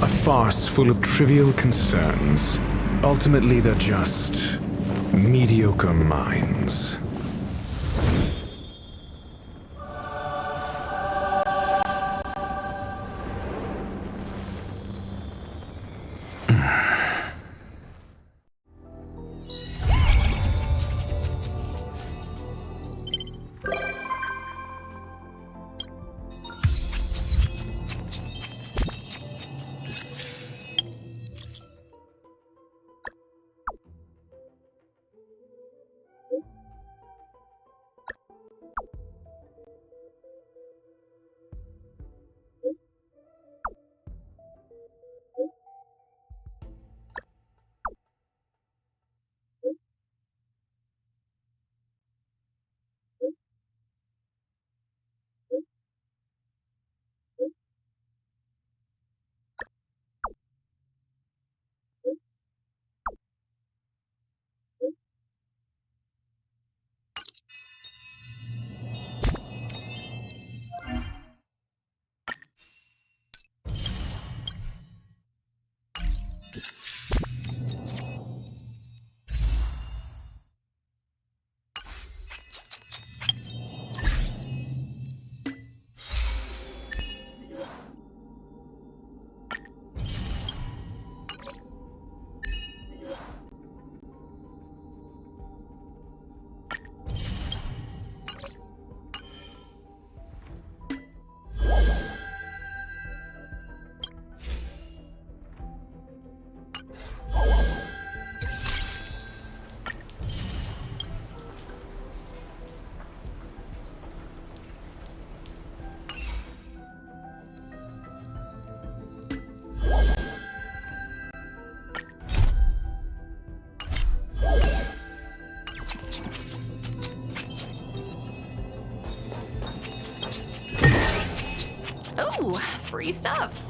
Speaker 17: A farce full of trivial concerns. Ultimately, they're just mediocre minds.
Speaker 9: Ooh, free stuff.